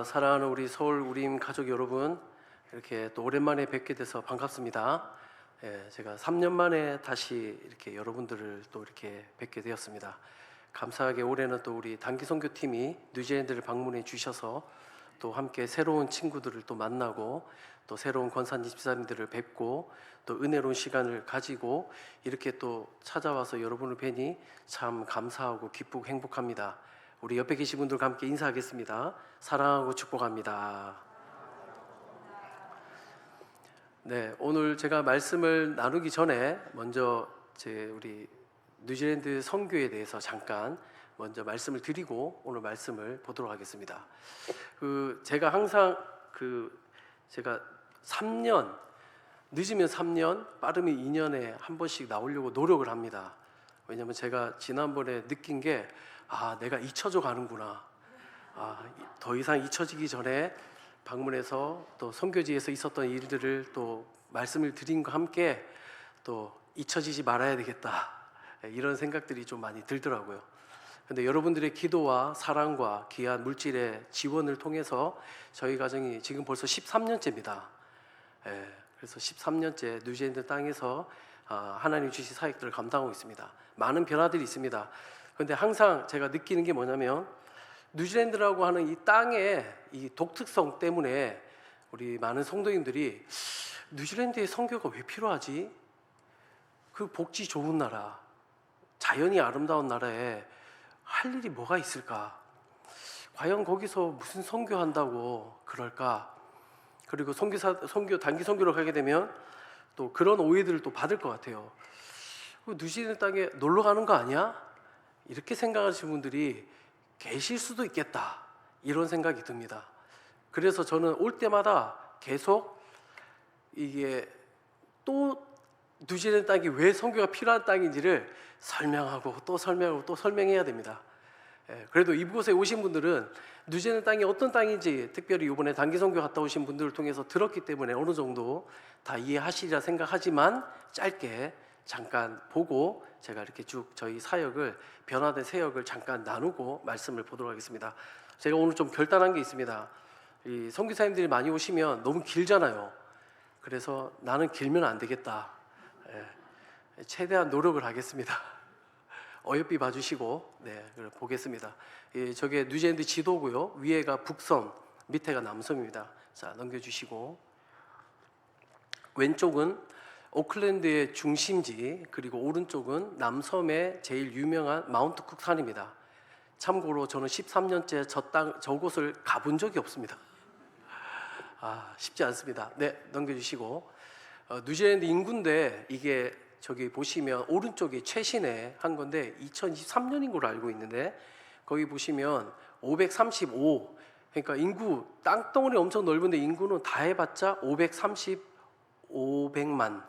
사랑하는 우리 서울 우림 가족 여러분, 이렇게 또 오랜만에 뵙게 돼서 반갑습니다. 제가 3년 만에 다시 이렇게 여러분들을 또 이렇게 뵙게 되었습니다. 감사하게 올해는 또 우리 단기 선교팀이 뉴질랜드를 방문해 주셔서 또 함께 새로운 친구들을 또 만나고 또 새로운 권사님 집사님들을 뵙고 또 은혜로운 시간을 가지고 이렇게 또 찾아와서 여러분을 뵈니 참 감사하고 기쁘고 행복합니다. 우리 옆에 계신 분들과 함께 인사하겠습니다. 사랑하고 축복합니다. 네, 오늘 제가 말씀을 나누기 전에 먼저 우리 뉴질랜드 선교에 대해서 잠깐 먼저 말씀을 드리고 오늘 말씀을 보도록 하겠습니다. 제가 항상 제가 3년, 늦으면 3년, 빠르면 2년에 한 번씩 나오려고 노력을 합니다. 왜냐하면 제가 지난번에 느낀 게 내가 잊혀져 가는구나. 더 이상 잊혀지기 전에 방문해서 또 선교지에서 있었던 일들을 또 말씀을 드림과 함께 또 잊혀지지 말아야 되겠다. 이런 생각들이 좀 많이 들더라고요. 근데 여러분들의 기도와 사랑과 귀한 물질의 지원을 통해서 저희 가정이 지금 벌써 13년째입니다. 그래서 13년째 뉴질랜드 땅에서 하나님 주신 사역들을 감당하고 있습니다. 많은 변화들이 있습니다. 그런데 항상 제가 느끼는 게 뭐냐면 뉴질랜드라고 하는 이 땅의 이 독특성 때문에 우리 많은 성도님들이 뉴질랜드의 선교가 왜 필요하지? 그 복지 좋은 나라, 자연이 아름다운 나라에 할 일이 뭐가 있을까? 과연 거기서 무슨 선교한다고 그럴까? 그리고 단기 선교를 가게 되면 또 그런 오해들을 또 받을 것 같아요. 뉴질랜드 땅에 놀러 가는 거 아니야? 이렇게 생각하시는 분들이 계실 수도 있겠다, 이런 생각이 듭니다. 그래서 저는 올 때마다 계속 이게 또 뉴질랜드 땅이 왜 선교가 필요한 땅인지를 설명하고 또 설명하고 또 설명해야 됩니다. 그래도 이곳에 오신 분들은 뉴질랜드 땅이 어떤 땅인지 특별히 이번에 단기 선교 갔다 오신 분들을 통해서 들었기 때문에 어느 정도 다 이해하시리라 생각하지만 짧게 잠깐 보고 제가 이렇게 쭉 저희 사역을, 변화된 사역을 잠깐 나누고 말씀을 보도록 하겠습니다. 제가 오늘 좀 결단한 게 있습니다. 이 선교사님들이 많이 오시면 너무 길잖아요. 그래서 나는 길면 안 되겠다. 최대한 노력을 하겠습니다. 어여삐 봐주시고, 보겠습니다. 저게 뉴질랜드 지도고요. 위에가 북섬, 밑에가 남섬입니다. 자, 넘겨주시고, 왼쪽은 오클랜드의 중심지, 그리고 오른쪽은 남섬의 제일 유명한 마운트 쿡 산입니다. 참고로 저는 13년째 저곳을 가본 적이 없습니다. 쉽지 않습니다. 네, 넘겨주시고, 뉴질랜드 인구인데 이게 저기 보시면 오른쪽이 최신에 한 건데 2023년인 걸로 알고 있는데 거기 보시면 535, 그러니까 인구 땅덩어리 엄청 넓은데 인구는 다 해봤자 500만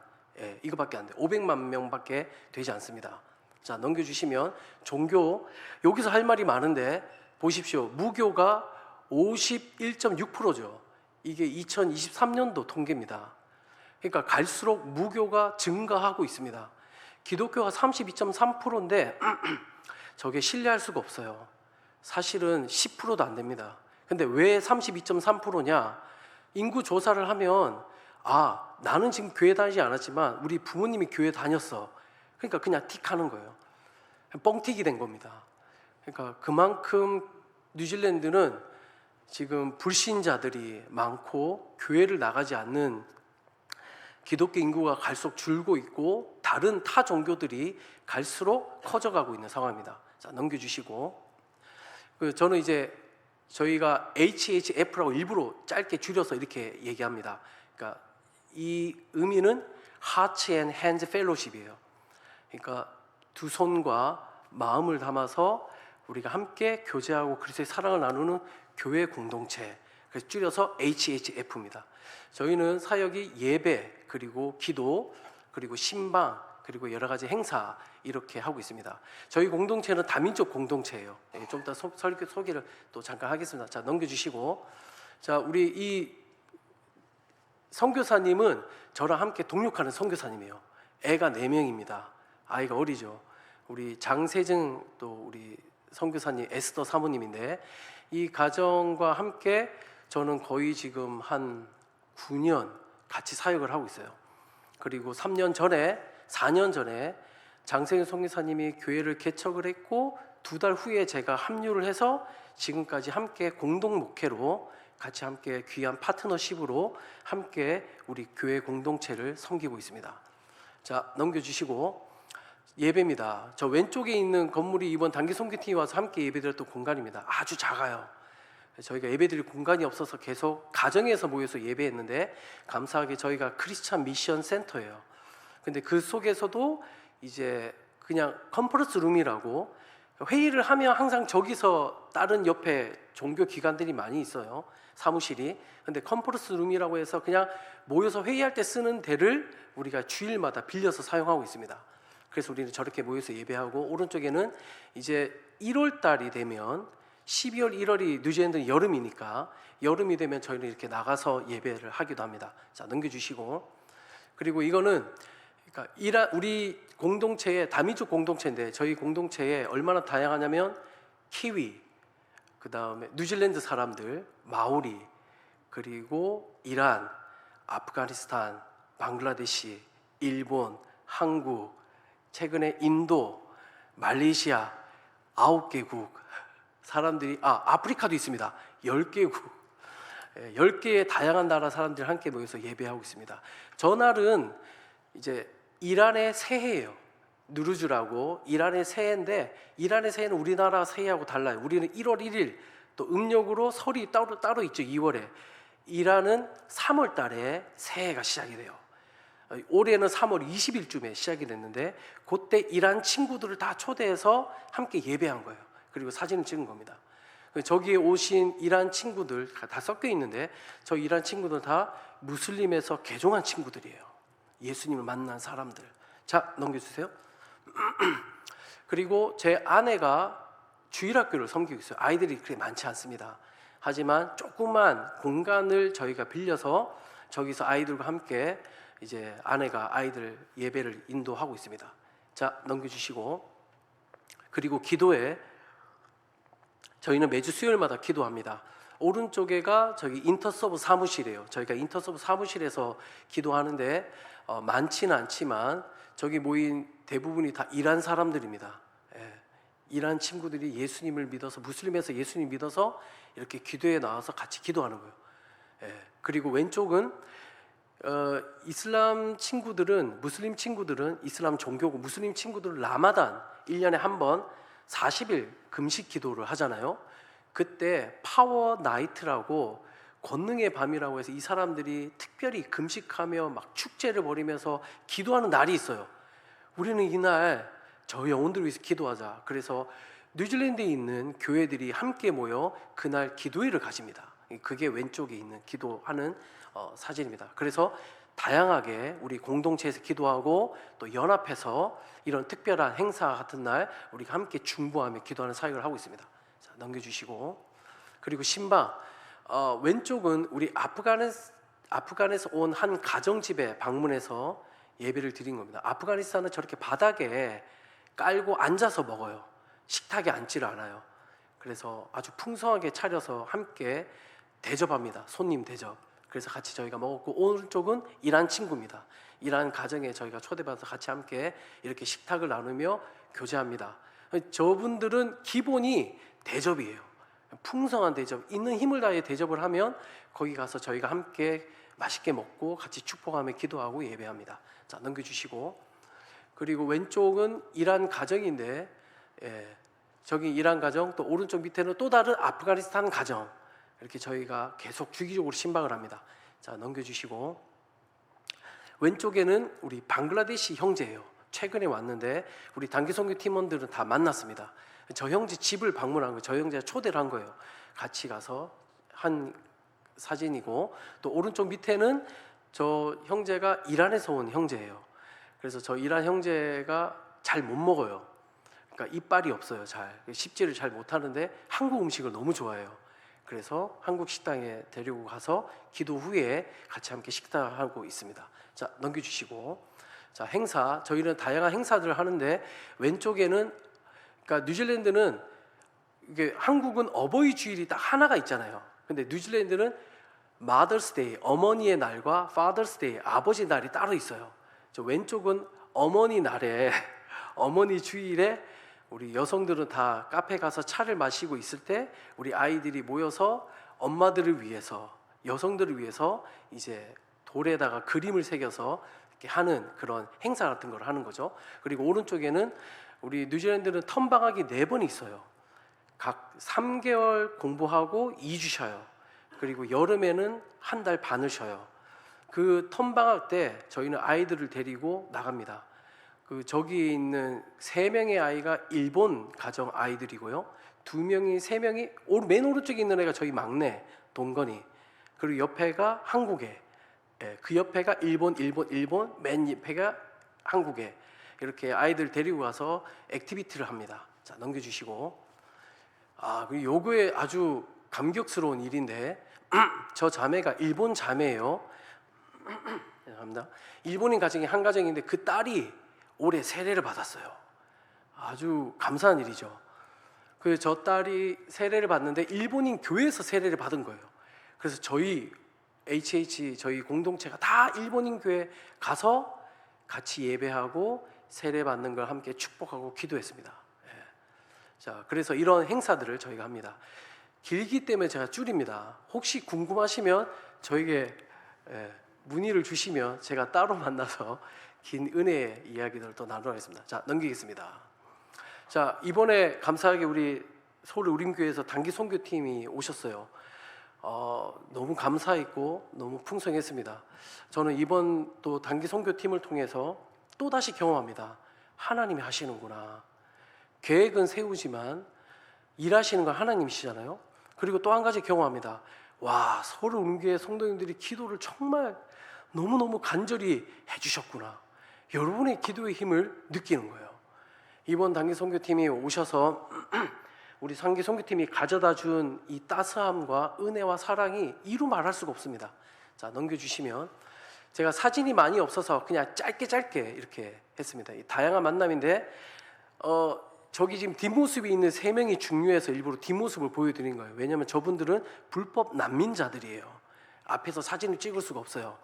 이거밖에 안 돼요. 500만 명밖에 되지 않습니다. 자, 넘겨주시면 종교, 여기서 할 말이 많은데 보십시오. 무교가 51.6%죠. 이게 2023년도 통계입니다. 그러니까 갈수록 무교가 증가하고 있습니다. 기독교가 32.3%인데 저게 신뢰할 수가 없어요. 사실은 10%도 안 됩니다. 근데 왜 32.3%냐? 인구 조사를 하면 나는 지금 교회 다니지 않았지만 우리 부모님이 교회 다녔어. 그러니까 그냥 틱하는 거예요. 뻥튀기 된 겁니다. 그러니까 그만큼 뉴질랜드는 지금 불신자들이 많고 교회를 나가지 않는 기독교 인구가 갈수록 줄고 있고 다른 타 종교들이 갈수록 커져가고 있는 상황입니다. 자, 넘겨주시고, 저는 이제 저희가 HHF라고 일부러 짧게 줄여서 이렇게 얘기합니다. 그러니까 이 의미는 Hearts and Hands Fellowship이에요. 그러니까 두 손과 마음을 담아서 우리가 함께 교제하고 그리스도의 사랑을 나누는 교회 공동체, 그래서 줄여서 HHF입니다. 저희는 사역이 예배, 그리고 기도, 그리고 신방, 그리고 여러 가지 행사 이렇게 하고 있습니다. 저희 공동체는 다민족 공동체예요. 좀 이따 소개를 또 잠깐 하겠습니다. 자, 넘겨주시고, 자, 우리 이 선교사님은 저랑 함께 동역하는 선교사님이에요. 애가 4명입니다. 아이가 어리죠. 우리 장세정 또 우리 선교사님 에스더 사모님인데 이 가정과 함께 저는 거의 지금 한 9년 같이 사역을 하고 있어요. 그리고 4년 전에 장세윤 선교사님이 교회를 개척을 했고 2달 후에 제가 합류를 해서 지금까지 함께 공동 목회로 같이 함께 귀한 파트너십으로 함께 우리 교회 공동체를 섬기고 있습니다. 자, 넘겨주시고 예배입니다. 저 왼쪽에 있는 건물이 이번 단기 선교팀이 와서 함께 예배드렸던 공간입니다. 아주 작아요. 저희가 예배드릴 공간이 없어서 계속 가정에서 모여서 예배했는데 감사하게 저희가 크리스찬 미션 센터예요. 근데 그 속에서도 이제 그냥 컨퍼런스 룸이라고 회의를 하면 항상 저기서 다른 옆에 종교 기관들이 많이 있어요. 사무실이. 근데 컨퍼런스 룸이라고 해서 그냥 모여서 회의할 때 쓰는 데를 우리가 주일마다 빌려서 사용하고 있습니다. 그래서 우리는 저렇게 모여서 예배하고 오른쪽에는 이제 1월 달이 되면 12월, 1월이 뉴질랜드는 여름이니까 여름이 되면 저희는 이렇게 나가서 예배를 하기도 합니다. 자, 넘겨주시고 그리고 이거는 그러니까 우리 공동체의 다민족 공동체인데 저희 공동체에 얼마나 다양하냐면 키위, 그 다음에 뉴질랜드 사람들, 마오리, 그리고 이란, 아프가니스탄, 방글라데시, 일본, 한국, 최근에 인도, 말레이시아 9개국 사람들이 아프리카도 있습니다. 10개국 10개의 다양한 나라 사람들이 함께 모여서 예배하고 있습니다. 전날은 이제 이란의 새해예요. 누르즈라고 이란의 새해인데 이란의 새해는 우리나라 새해하고 달라요. 우리는 1월 1일 또 음력으로 설이 따로 있죠. 2월에. 이란은 3월 달에 새해가 시작이 돼요. 올해는 3월 20일쯤에 시작이 됐는데 그때 이란 친구들을 다 초대해서 함께 예배한 거예요. 그리고 사진을 찍은 겁니다. 저기에 오신 이란 친구들 다 섞여 있는데 저 이란 친구들 다 무슬림에서 개종한 친구들이에요. 예수님을 만난 사람들. 자, 넘겨주세요. 그리고 제 아내가 주일학교를 섬기고 있어요. 아이들이 그렇게 많지 않습니다. 하지만 조그만 공간을 저희가 빌려서 저기서 아이들과 함께 이제 아내가 아이들 예배를 인도하고 있습니다. 자, 넘겨주시고 그리고 기도에 저희는 매주 수요일마다 기도합니다. 오른쪽에가 저기 인터서브 사무실이에요. 저희가 인터서브 사무실에서 기도하는데 많지는 않지만 저기 모인 대부분이 다 이란 사람들입니다. 이란 친구들이 예수님을 믿어서 무슬림에서 예수님 믿어서 이렇게 기도에 나와서 같이 기도하는 거예요. 그리고 왼쪽은 이슬람 친구들은 무슬림 친구들은 이슬람 종교고 무슬림 친구들은 라마단 1년에 한 번 40일 금식 기도를 하잖아요. 그때 파워 나이트라고 권능의 밤이라고 해서 이 사람들이 특별히 금식하며 막 축제를 벌이면서 기도하는 날이 있어요. 우리는 이날 저 영혼들을 위해서 기도하자. 그래서 뉴질랜드에 있는 교회들이 함께 모여 그날 기도회를 가집니다. 그게 왼쪽에 있는 기도하는 사진입니다. 그래서 다양하게 우리 공동체에서 기도하고 또 연합해서 이런 특별한 행사 같은 날 우리가 함께 중보하며 기도하는 사역을 하고 있습니다. 자, 넘겨주시고 그리고 신방 왼쪽은 우리 아프간에서 온 한 가정집에 방문해서 예배를 드린 겁니다. 아프가니스탄은 저렇게 바닥에 깔고 앉아서 먹어요. 식탁에 앉지를 않아요. 그래서 아주 풍성하게 차려서 함께 대접합니다. 손님 대접. 그래서 같이 저희가 먹었고 오른쪽은 이란 친구입니다. 이란 가정에 저희가 초대받아서 같이 함께 이렇게 식탁을 나누며 교제합니다. 저분들은 기본이 대접이에요. 풍성한 대접, 있는 힘을 다해 대접을 하면 거기 가서 저희가 함께 맛있게 먹고 같이 축복하며 기도하고 예배합니다. 자, 넘겨주시고 그리고 왼쪽은 이란 가정인데 저기 이란 가정 또 오른쪽 밑에는 또 다른 아프가니스탄 가정 이렇게 저희가 계속 주기적으로 신방을 합니다. 자, 넘겨주시고 왼쪽에는 우리 방글라데시 형제예요. 최근에 왔는데 우리 단기선교 팀원들은 다 만났습니다. 저 형제 집을 방문한 거예요. 저 형제가 초대를 한 거예요. 같이 가서 한 사진이고 또 오른쪽 밑에는 저 형제가 이란에서 온 형제예요. 그래서 저 이란 형제가 잘 못 먹어요. 그러니까 이빨이 없어요. 잘 씹지를 잘 못하는데 한국 음식을 너무 좋아해요. 그래서 한국 식당에 데리고 가서 기도 후에 같이 함께 식사하고 있습니다. 자, 넘겨주시고 자, 행사 저희는 다양한 행사들을 하는데 왼쪽에는 그러니까 뉴질랜드는 이게 한국은 어버이 주일이 딱 하나가 있잖아요. 근데 뉴질랜드는 Mother's Day, 어머니의 날과 Father's Day, 아버지 날이 따로 있어요. 저 왼쪽은 어머니 날에 어머니 주일에 우리 여성들은 다 카페 가서 차를 마시고 있을 때 우리 아이들이 모여서 엄마들을 위해서, 여성들을 위해서 이제 돌에다가 그림을 새겨서 이렇게 하는 그런 행사 같은 걸 하는 거죠. 그리고 오른쪽에는 우리 뉴질랜드는 텀방학이 4번 있어요. 각 3개월 공부하고 2주 쉬어요. 그리고 여름에는 1달 반을 쉬어요. 그 텀방학 때 저희는 아이들을 데리고 나갑니다. 그 저기 있는 3명의 아이가 일본 가정 아이들이고요. 2명이 3명이 맨 오른쪽에 있는 애가 저희 막내 동건이, 그리고 옆에가 한국에, 그 옆에가 일본, 맨 옆에가 한국에, 이렇게 아이들 데리고 가서 액티비티를 합니다. 자, 넘겨주시고. 그리고 요거에 아주 감격스러운 일인데 저 자매가 일본 자매예요. 죄송합니다. 일본인 가정이 한 가정인데 그 딸이 올해 세례를 받았어요. 아주 감사한 일이죠. 그 저 딸이 세례를 받는데 일본인 교회에서 세례를 받은 거예요. 그래서 저희 HH 저희 공동체가 다 일본인 교회 가서 같이 예배하고 세례 받는 걸 함께 축복하고 기도했습니다. 자, 그래서 이런 행사들을 저희가 합니다. 길기 때문에 제가 줄입니다. 혹시 궁금하시면 저에게 문의를 주시면 제가 따로 만나서 긴 은혜의 이야기들을 또 나누겠습니다. 자, 넘기겠습니다. 자, 이번에 감사하게 우리 서울 우림교회에서 단기 선교팀이 오셨어요. 너무 감사했고 너무 풍성했습니다. 저는 이번 또 단기 선교팀을 통해서 또 다시 경험합니다. 하나님이 하시는구나. 계획은 세우지만 일하시는 건 하나님이시잖아요. 그리고 또 한 가지 경험합니다. 와, 서울 우림교회 성도님들이 기도를 정말 너무너무 간절히 해주셨구나. 여러분의 기도의 힘을 느끼는 거예요. 이번 단기 선교팀이 오셔서 우리 단기 선교팀이 가져다 준 이 따스함과 은혜와 사랑이 이루 말할 수가 없습니다. 자, 넘겨주시면 제가 사진이 많이 없어서 그냥 짧게 이렇게 했습니다. 이 다양한 만남인데 저기 지금 뒷모습이 있는 3명이 중요해서 일부러 뒷모습을 보여드린 거예요. 왜냐하면 저분들은 불법 난민자들이에요. 앞에서 사진을 찍을 수가 없어요.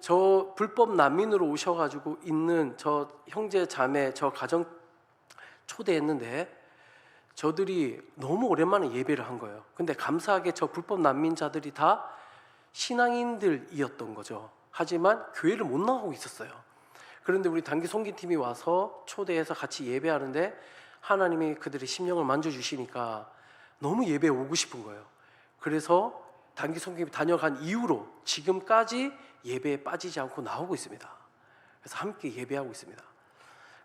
저 불법 난민으로 오셔가지고 있는 저 형제 자매 저 가정 초대했는데 저들이 너무 오랜만에 예배를 한 거예요. 근데 감사하게 저 불법 난민자들이 다 신앙인들이었던 거죠. 하지만 교회를 못 나가고 있었어요. 그런데 우리 단기 송기팀이 와서 초대해서 같이 예배하는데 하나님이 그들의 심령을 만져주시니까 너무 예배에 오고 싶은 거예요. 그래서 단기 송기팀이 다녀간 이후로 지금까지 예배에 빠지지 않고 나오고 있습니다. 그래서 함께 예배하고 있습니다.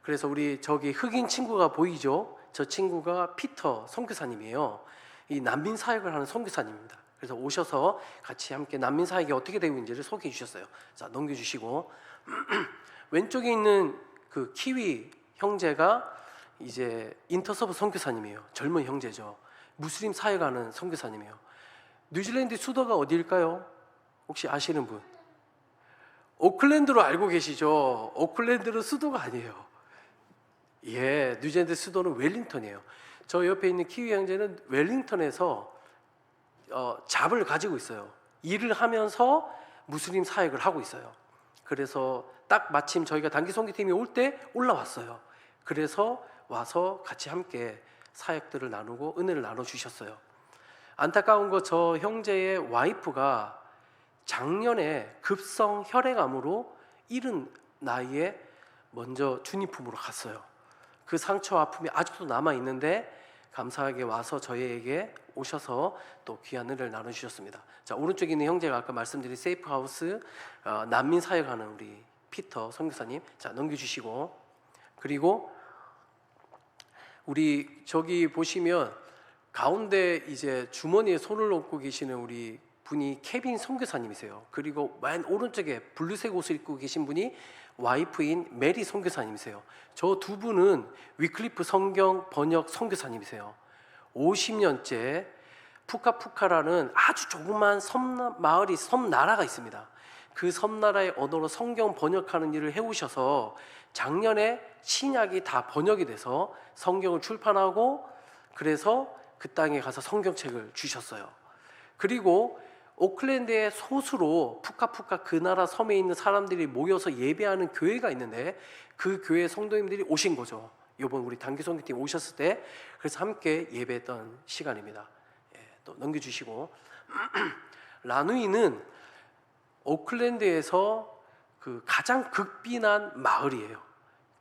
그래서 우리 저기 흑인 친구가 보이죠? 저 친구가 피터 선교사님이에요. 이 난민 사역을 하는 선교사님입니다. 그래서 오셔서 같이 함께 난민 사역이 어떻게 되고 있는지를 소개해 주셨어요. 자, 넘겨주시고 왼쪽에 있는 그 키위 형제가 이제 인터서브 선교사님이에요. 젊은 형제죠. 무슬림 사역하는 선교사님이에요. 뉴질랜드 수도가 어디일까요? 혹시 아시는 분? 오클랜드로 알고 계시죠? 오클랜드는 수도가 아니에요. 예, 뉴질랜드 수도는 웰링턴이에요. 저 옆에 있는 키위 형제는 웰링턴에서 잡을 가지고 있어요. 일을 하면서 무슬림 사역을 하고 있어요. 그래서 딱 마침 저희가 단기 선교팀이 올 때 올라왔어요. 그래서 와서 같이 함께 사역들을 나누고 은혜를 나눠주셨어요. 안타까운 거 저 형제의 와이프가 작년에 급성 혈액암으로 이른 나이에 먼저 주님 품으로 갔어요. 그 상처와 아픔이 아직도 남아있는데 감사하게 와서 저희에게 오셔서 또 귀한 은혜를 나눠주셨습니다. 자, 오른쪽에 있는 형제가 아까 말씀드린 세이프하우스 난민 사역하는 우리 피터 선교사님. 자, 넘겨주시고, 그리고 우리 저기 보시면 가운데 이제 주머니에 손을 놓고 계시는 우리 분이 케빈 선교사님이세요. 그리고 맨 오른쪽에 블루색 옷을 입고 계신 분이 와이프인 메리 선교사님이세요. 저 두 분은 위클리프 성경 번역 선교사님이세요. 50년째 푸카푸카라는 아주 조그만 섬마을이 섬나라가 있습니다. 그 섬나라의 언어로 성경 번역하는 일을 해오셔서 작년에 신약이 다 번역이 돼서 성경을 출판하고 그래서 그 땅에 가서 성경책을 주셨어요. 그리고 오클랜드의 소수로 푸카푸카 그 나라 섬에 있는 사람들이 모여서 예배하는 교회가 있는데 그 교회 성도님들이 오신 거죠. 이번 우리 단기 선교팀 오셨을 때 그래서 함께 예배했던 시간입니다. 또 넘겨주시고 라누이는 오클랜드에서 그 가장 극빈한 마을이에요.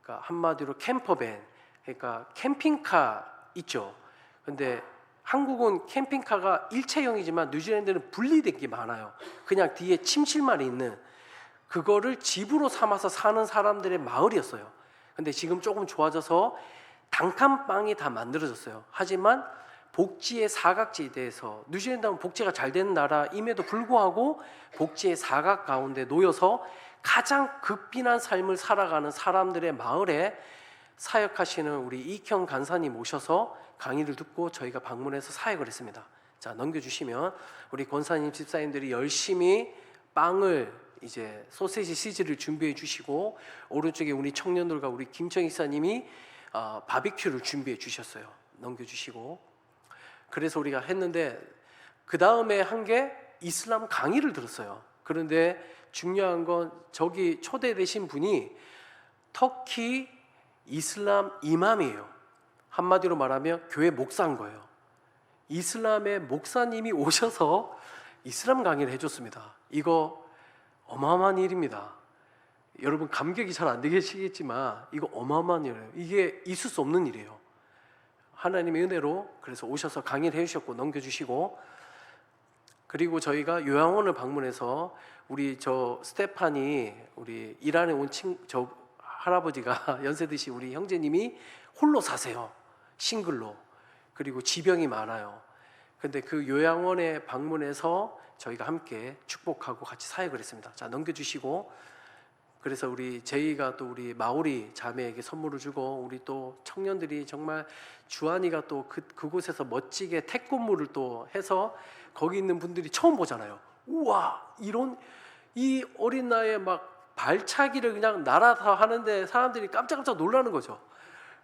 그러니까 한마디로 캠퍼밴, 그러니까 캠핑카 있죠. 근데 한국은 캠핑카가 일체형이지만 뉴질랜드는 분리된 게 많아요. 그냥 뒤에 침실만 있는 그거를 집으로 삼아서 사는 사람들의 마을이었어요. 근데 지금 조금 좋아져서 단칸방이 다 만들어졌어요. 하지만 복지의 사각지대에서 뉴질랜드는 복지가 잘 되는 나라임에도 불구하고 복지의 사각 가운데 놓여서 가장 극빈한 삶을 살아가는 사람들의 마을에 사역하시는 우리 이형 간사님 오셔서 강의를 듣고 저희가 방문해서 사역을 했습니다. 자, 넘겨주시면 우리 권사님 집사님들이 열심히 빵을 이제 소세지 시즈를 준비해 주시고 오른쪽에 우리 청년들과 우리 김청 이사님이 바비큐를 준비해 주셨어요. 넘겨주시고 그래서 우리가 했는데 그 다음에 한 게 이슬람 강의를 들었어요. 그런데 중요한 건 저기 초대되신 분이 터키 이슬람 이맘이에요. 한마디로 말하면 교회 목사인 거예요. 이슬람의 목사님이 오셔서 이슬람 강의를 해줬습니다. 이거 어마어마한 일입니다. 여러분 감격이 잘 안 되시겠지만 이거 어마어마한 일이에요. 이게 있을 수 없는 일이에요. 하나님의 은혜로 그래서 오셔서 강의를 해주셨고 넘겨주시고 그리고 저희가 요양원을 방문해서 우리 저 스테판이 우리 이란에 온 저 할아버지가 연세 드신 우리 형제님이 홀로 사세요. 싱글로. 그리고 지병이 많아요. 근데 그 요양원에 방문해서 저희가 함께 축복하고 같이 사역을 했습니다. 자, 넘겨주시고 그래서 우리 제이가 또 우리 마오리 자매에게 선물을 주고 우리 또 청년들이 정말 주한이가 또 그곳에서 멋지게 태권무를 또 해서 거기 있는 분들이 처음 보잖아요. 우와, 이런 이 어린 나이에 막 발차기를 그냥 날아서 하는데 사람들이 깜짝깜짝 놀라는 거죠.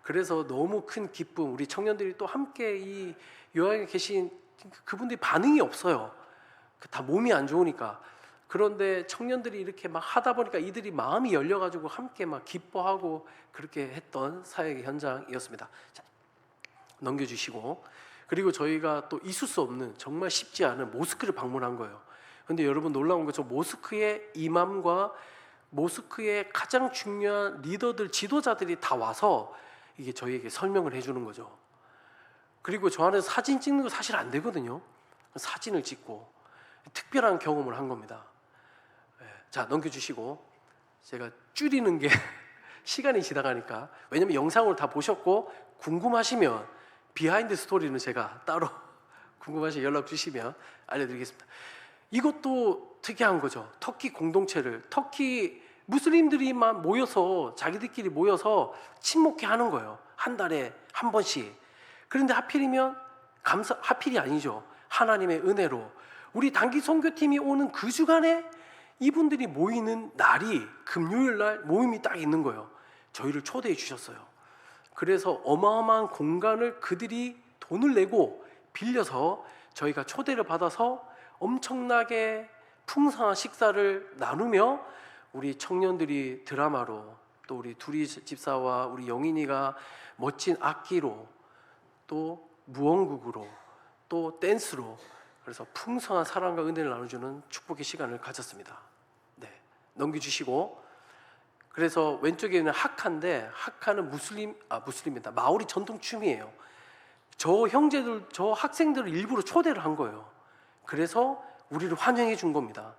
그래서 너무 큰 기쁨, 우리 청년들이 또 함께 이 요양에 계신 그분들이 반응이 없어요. 다 몸이 안 좋으니까. 그런데 청년들이 이렇게 막 하다 보니까 이들이 마음이 열려가지고 함께 막 기뻐하고 그렇게 했던 사역의 현장이었습니다. 자, 넘겨주시고 그리고 저희가 또 있을 수 없는 정말 쉽지 않은 모스크를 방문한 거예요. 근데 여러분 놀라운 거 저 모스크의 이맘과 모스크의 가장 중요한 리더들, 지도자들이 다 와서 이게 저희에게 설명을 해주는 거죠. 그리고 저 안에서 사진 찍는 거 사실 안 되거든요. 사진을 찍고 특별한 경험을 한 겁니다. 자, 넘겨주시고 제가 줄이는 게 시간이 지나가니까 왜냐면 영상을 다 보셨고 궁금하시면 비하인드 스토리는 제가 따로 궁금하시면 연락 주시면 알려드리겠습니다. 이것도 특이한 거죠. 터키 공동체를 터키 무슬림들이만 모여서 자기들끼리 모여서 친목회 하는 거예요. 한 달에 한 번씩. 그런데 하필이면 하필이 아니죠. 하나님의 은혜로 우리 단기 선교팀이 오는 그 주간에 이분들이 모이는 날이 금요일 날 모임이 딱 있는 거예요. 저희를 초대해 주셨어요. 그래서 어마어마한 공간을 그들이 돈을 내고 빌려서 저희가 초대를 받아서 엄청나게 풍성한 식사를 나누며 우리 청년들이 드라마로 또 우리 두리 집사와 우리 영인이가 멋진 악기로 또 무언국으로 또 댄스로 그래서 풍성한 사랑과 은혜를 나눠주는 축복의 시간을 가졌습니다. 네, 넘겨주시고 그래서 왼쪽에 있는 하카인데 하카는 무슬림이다. 마오리 전통 춤이에요. 저 형제들, 저 학생들을 일부러 초대를 한 거예요. 그래서 우리를 환영해 준 겁니다.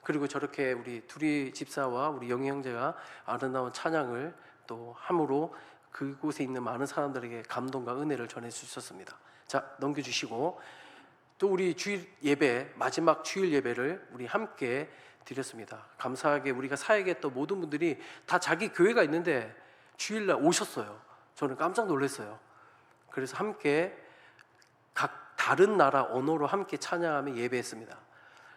그리고 저렇게 우리 두리 집사와 우리 영희 형제가 아름다운 찬양을 또 함으로 그곳에 있는 많은 사람들에게 감동과 은혜를 전해 주셨습니다. 자, 넘겨주시고 또 우리 주일 예배, 마지막 주일 예배를 우리 함께 드렸습니다. 감사하게 우리가 사역했던 모든 분들이 다 자기 교회가 있는데 주일날 오셨어요. 저는 깜짝 놀랐어요. 그래서 함께 각 다른 나라 언어로 함께 찬양하며 예배했습니다.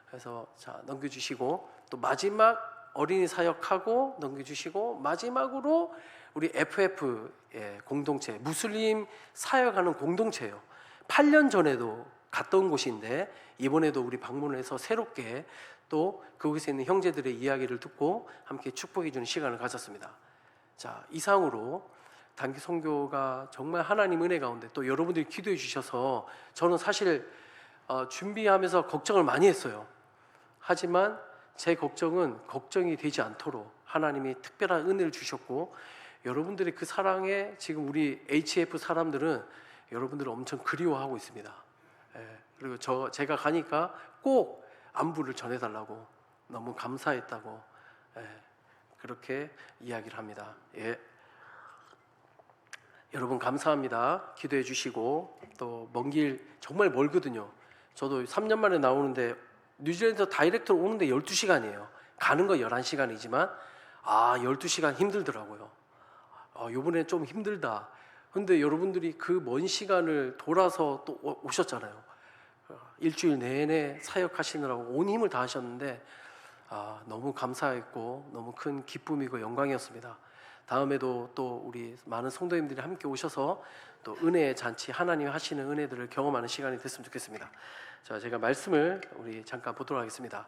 그래서 자, 넘겨주시고 또 마지막 어린이 사역하고 넘겨주시고 마지막으로 우리 FF의 공동체, 무슬림 사역하는 공동체예요. 8년 전에도 갔던 곳인데 이번에도 우리 방문해서 새롭게 또 그곳에 있는 형제들의 이야기를 듣고 함께 축복해 주는 시간을 가졌습니다. 자, 이상으로 단기 선교가 정말 하나님 은혜 가운데 또 여러분들이 기도해 주셔서 저는 사실 준비하면서 걱정을 많이 했어요. 하지만 제 걱정은 걱정이 되지 않도록 하나님이 특별한 은혜를 주셨고, 여러분들의 그 사랑에 지금 우리 HF 사람들은 여러분들을 엄청 그리워하고 있습니다. 그리고 제가 가니까 꼭 안부를 전해달라고, 너무 감사했다고 그렇게 이야기를 합니다. 여러분 감사합니다. 기도해 주시고, 또 먼 길 정말 멀거든요. 저도 3년 만에 나오는데 뉴질랜드 다이렉트로 오는데 12시간이에요. 가는 거 11시간이지만 12시간 힘들더라고요. 이번에 좀 힘들다. 근데 여러분들이 그 먼 시간을 돌아서 또 오셨잖아요. 일주일 내내 사역하시느라고 온 힘을 다하셨는데 너무 감사했고 너무 큰 기쁨이고 영광이었습니다. 다음에도 또 우리 많은 성도님들이 함께 오셔서 또 은혜의 잔치, 하나님이 하시는 은혜들을 경험하는 시간이 됐으면 좋겠습니다. 자, 제가 말씀을 우리 잠깐 보도록 하겠습니다.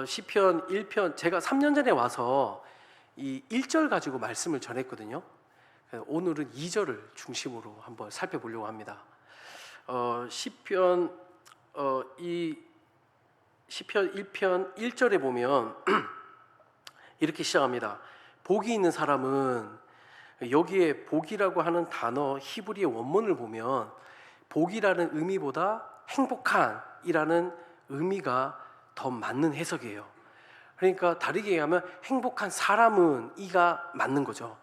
시편 1편, 제가 3년 전에 와서 이 1절 가지고 말씀을 전했거든요. 오늘은 2절을 중심으로 한번 살펴보려고 합니다. 시편 1편 1절에 보면 이렇게 시작합니다. 복이 있는 사람은, 여기에 복이라고 하는 단어 히브리의 원문을 보면 복이라는 의미보다 행복한이라는 의미가 더 맞는 해석이에요. 그러니까 다르게 얘기하면 행복한 사람은 이가 맞는 거죠.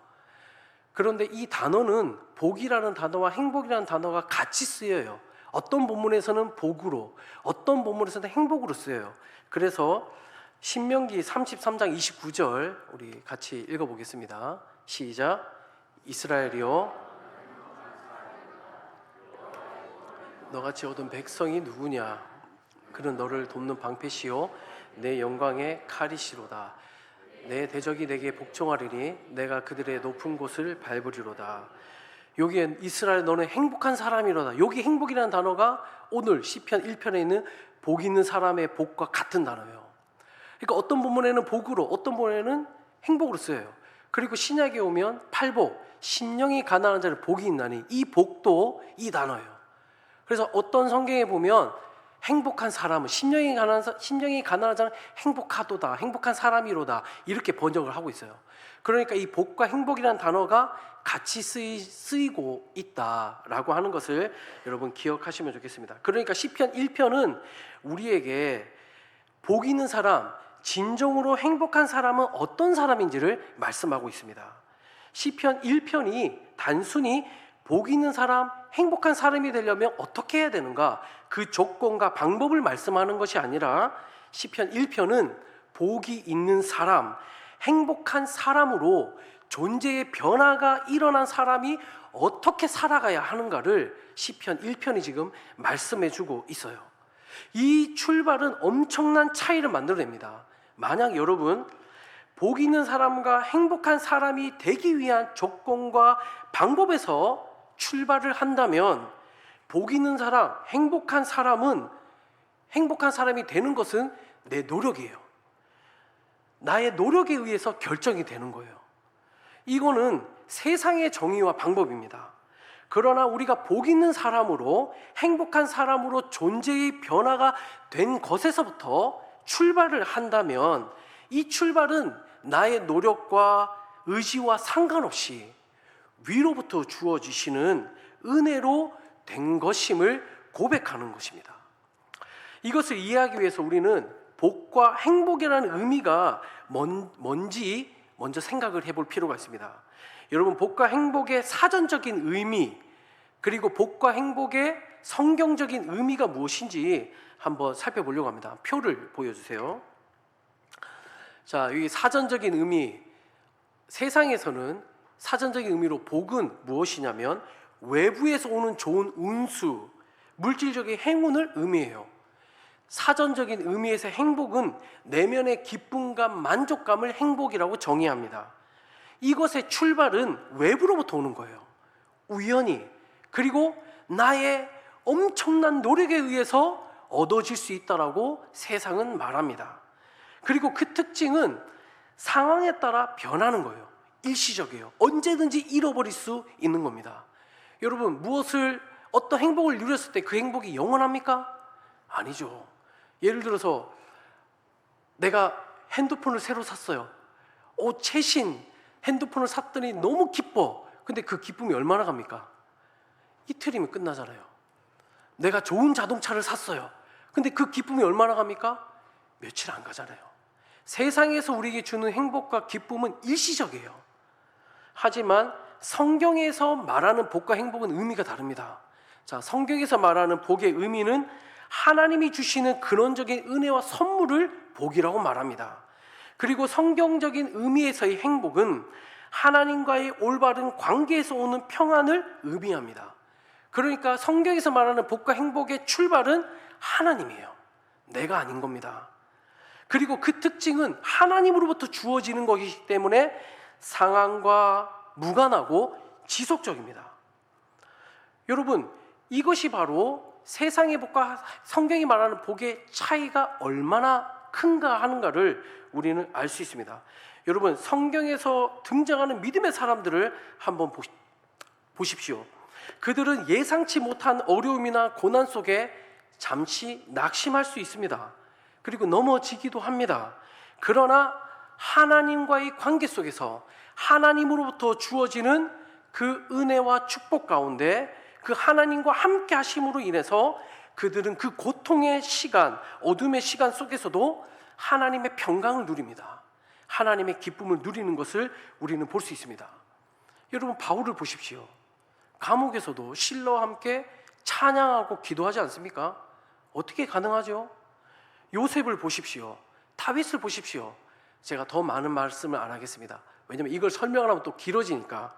그런데 이 단어는, 복이라는 단어와 행복이라는 단어가 같이 쓰여요. 어떤 본문에서는 복으로, 어떤 본문에서는 행복으로 쓰여요. 그래서 신명기 33장 29절 우리 같이 읽어보겠습니다. 시작. 이스라엘이여, 너같이 얻은 백성이 누구냐? 그는 너를 돕는 방패시요 내 영광의 칼이시로다. 내 대적이 내게 복종하리니 내가 그들의 높은 곳을 밟으리로다. 여기에 이스라엘 너는 행복한 사람이로다. 여기 행복이라는 단어가 오늘 시편 1편에 있는 복 있는 사람의 복과 같은 단어예요. 그러니까 어떤 본문에는 복으로, 어떤 본문에는 행복으로 쓰여요. 그리고 신약에 오면 팔복, 심령이 가난한 자는 복이 있나니, 이 복도 이 단어예요. 그래서 어떤 성경에 보면 행복한 사람은, 심령이 가난한 자는 행복하도다, 행복한 사람이로다, 이렇게 번역을 하고 있어요. 그러니까 이 복과 행복이라는 단어가 같이 쓰이고 있다라고 하는 것을 여러분 기억하시면 좋겠습니다. 그러니까 시편 1편은 우리에게 복 있는 사람, 진정으로 행복한 사람은 어떤 사람인지를 말씀하고 있습니다. 시편 1편이 단순히 복 있는 사람, 행복한 사람이 되려면 어떻게 해야 되는가, 그 조건과 방법을 말씀하는 것이 아니라 시편 1편은 복이 있는 사람, 행복한 사람으로 존재의 변화가 일어난 사람이 어떻게 살아가야 하는가를 시편 1편이 지금 말씀해주고 있어요. 이 출발은 엄청난 차이를 만들어냅니다. 만약 여러분 복 있는 사람과 행복한 사람이 되기 위한 조건과 방법에서 출발을 한다면, 복 있는 사람, 행복한 사람은, 행복한 사람이 되는 것은 내 노력이에요. 나의 노력에 의해서 결정이 되는 거예요. 이거는 세상의 정의와 방법입니다. 그러나 우리가 복 있는 사람으로, 행복한 사람으로 존재의 변화가 된 것에서부터 출발을 한다면, 이 출발은 나의 노력과 의지와 상관없이 위로부터 주어지시는 은혜로 된 것임을 고백하는 것입니다. 이것을 이해하기 위해서 우리는 복과 행복이라는 의미가 뭔지 먼저 생각을 해볼 필요가 있습니다. 여러분, 복과 행복의 사전적인 의미, 그리고 복과 행복의 성경적인 의미가 무엇인지 한번 살펴보려고 합니다. 표를 보여주세요. 자, 이 사전적인 의미, 세상에서는 사전적인 의미로 복은 무엇이냐면 외부에서 오는 좋은 운수, 물질적인 행운을 의미해요. 사전적인 의미에서 행복은 내면의 기쁨과 만족감을 행복이라고 정의합니다. 이것의 출발은 외부로부터 오는 거예요. 우연히, 그리고 나의 엄청난 노력에 의해서 얻어질 수 있다라고 세상은 말합니다. 그리고 그 특징은 상황에 따라 변하는 거예요. 일시적이에요. 언제든지 잃어버릴 수 있는 겁니다. 여러분, 어떤 행복을 누렸을 때 그 행복이 영원합니까? 아니죠. 예를 들어서 내가 핸드폰을 새로 샀어요. 최신 핸드폰을 샀더니 너무 기뻐. 근데 그 기쁨이 얼마나 갑니까? 이틀이면 끝나잖아요. 내가 좋은 자동차를 샀어요. 근데 그 기쁨이 얼마나 갑니까? 며칠 안 가잖아요. 세상에서 우리에게 주는 행복과 기쁨은 일시적이에요. 하지만 성경에서 말하는 복과 행복은 의미가 다릅니다. 자, 성경에서 말하는 복의 의미는 하나님이 주시는 근원적인 은혜와 선물을 복이라고 말합니다. 그리고 성경적인 의미에서의 행복은 하나님과의 올바른 관계에서 오는 평안을 의미합니다. 그러니까 성경에서 말하는 복과 행복의 출발은 하나님이에요. 내가 아닌 겁니다. 그리고 그 특징은 하나님으로부터 주어지는 것이기 때문에 상황과 무관하고 지속적입니다. 여러분, 이것이 바로 세상의 복과 성경이 말하는 복의 차이가 얼마나 큰가 하는가를 우리는 알 수 있습니다. 여러분, 성경에서 등장하는 믿음의 사람들을 한번 보십시오. 그들은 예상치 못한 어려움이나 고난 속에 잠시 낙심할 수 있습니다. 그리고 넘어지기도 합니다. 그러나 하나님과의 관계 속에서 하나님으로부터 주어지는 그 은혜와 축복 가운데 그 하나님과 함께 하심으로 인해서 그들은 그 고통의 시간, 어둠의 시간 속에서도 하나님의 평강을 누립니다. 하나님의 기쁨을 누리는 것을 우리는 볼 수 있습니다. 여러분, 바울을 보십시오. 감옥에서도 실로와 함께 찬양하고 기도하지 않습니까? 어떻게 가능하죠? 요셉을 보십시오. 다윗을 보십시오. 제가 더 많은 말씀을 안 하겠습니다. 왜냐하면 이걸 설명하면 또 길어지니까.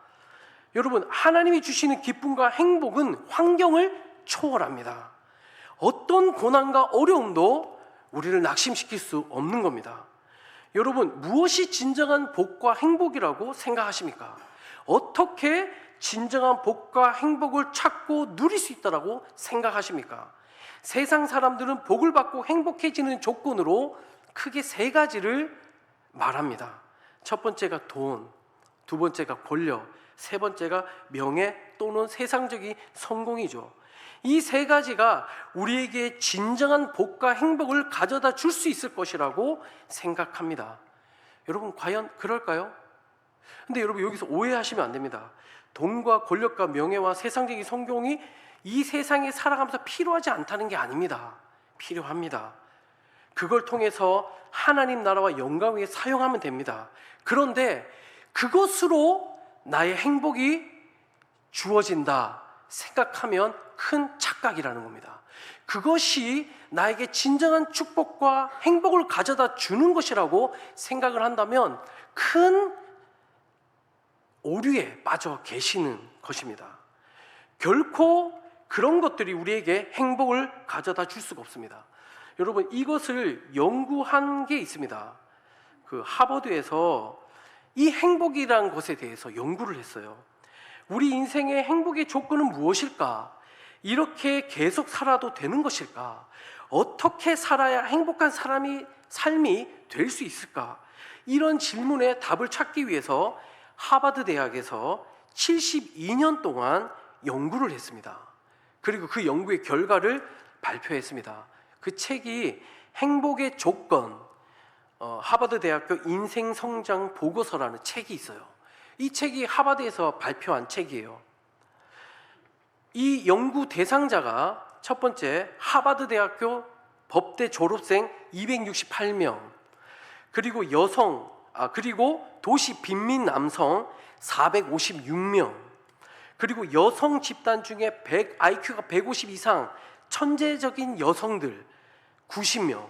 여러분, 하나님이 주시는 기쁨과 행복은 환경을 초월합니다. 어떤 고난과 어려움도 우리를 낙심시킬 수 없는 겁니다. 여러분, 무엇이 진정한 복과 행복이라고 생각하십니까? 어떻게 진정한 복과 행복을 찾고 누릴 수 있다고 생각하십니까? 세상 사람들은 복을 받고 행복해지는 조건으로 크게 세 가지를 말합니다. 첫 번째가 돈, 두 번째가 권력, 세 번째가 명예 또는 세상적인 성공이죠. 이 세 가지가 우리에게 진정한 복과 행복을 가져다 줄 수 있을 것이라고 생각합니다. 여러분, 과연 그럴까요? 근데 여러분, 여기서 오해하시면 안 됩니다. 돈과 권력과 명예와 세상적인 성공이 이 세상에 살아가면서 필요하지 않다는 게 아닙니다. 필요합니다. 그걸 통해서 하나님 나라와 영광 위에 사용하면 됩니다. 그런데 그것으로 나의 행복이 주어진다 생각하면 큰 착각이라는 겁니다. 그것이 나에게 진정한 축복과 행복을 가져다 주는 것이라고 생각을 한다면 큰 오류에 빠져 계시는 것입니다. 결코 그런 것들이 우리에게 행복을 가져다 줄 수가 없습니다. 여러분, 이것을 연구한 게 있습니다. 그 하버드에서 이 행복이라는 것에 대해서 연구를 했어요. 우리 인생의 행복의 조건은 무엇일까? 이렇게 계속 살아도 되는 것일까? 어떻게 살아야 행복한 삶이 될 수 있을까? 이런 질문에 답을 찾기 위해서 하버드 대학에서 72년 동안 연구를 했습니다. 그리고 그 연구의 결과를 발표했습니다. 그 책이 행복의 조건, 하버드 대학교 인생 성장 보고서라는 책이 있어요. 이 책이 하버드에서 발표한 책이에요. 이 연구 대상자가 첫 번째 하버드 대학교 법대 졸업생 268명, 그리고 그리고 도시 빈민 남성 456명, 그리고 여성 집단 중에 IQ가 150 이상 천재적인 여성들 90명,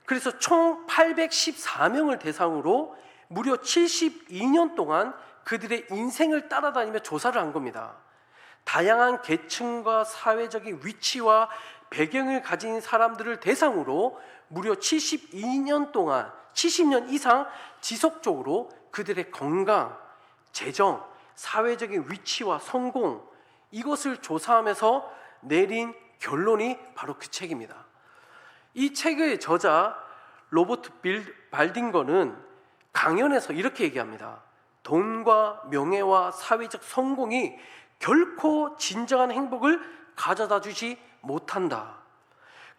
그래서 총 814명을 대상으로 무려 72년 동안 그들의 인생을 따라다니며 조사를 한 겁니다. 다양한 계층과 사회적인 위치와 배경을 가진 사람들을 대상으로 무려 72년 동안 70년 이상 지속적으로 그들의 건강, 재정, 사회적인 위치와 성공, 이것을 조사하면서 내린 결론이 바로 그 책입니다. 이 책의 저자 로버트 발딩거는 강연에서 이렇게 얘기합니다. 돈과 명예와 사회적 성공이 결코 진정한 행복을 가져다 주지 못한다.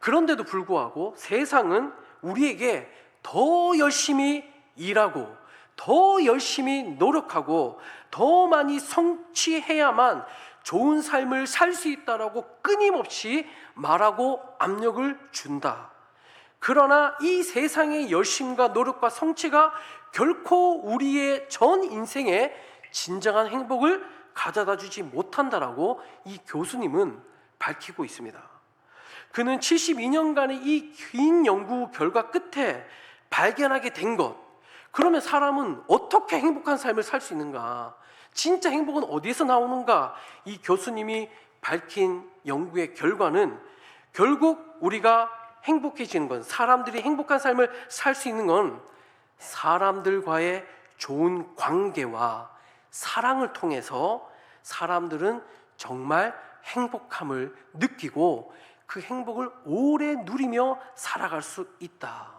그런데도 불구하고 세상은 우리에게 더 열심히 일하고 더 열심히 노력하고 더 많이 성취해야만 좋은 삶을 살 수 있다라고 끊임없이 말하고 압력을 준다. 그러나 이 세상의 열심과 노력과 성취가 결코 우리의 전 인생에 진정한 행복을 가져다 주지 못한다라고 이 교수님은 밝히고 있습니다. 그는 72년간의 이 긴 연구 결과 끝에 발견하게 된 것, 그러면 사람은 어떻게 행복한 삶을 살 수 있는가? 진짜 행복은 어디에서 나오는가? 이 교수님이 밝힌 연구의 결과는 결국 우리가 행복해지는 건, 사람들이 행복한 삶을 살 수 있는 건 사람들과의 좋은 관계와 사랑을 통해서 사람들은 정말 행복함을 느끼고 그 행복을 오래 누리며 살아갈 수 있다.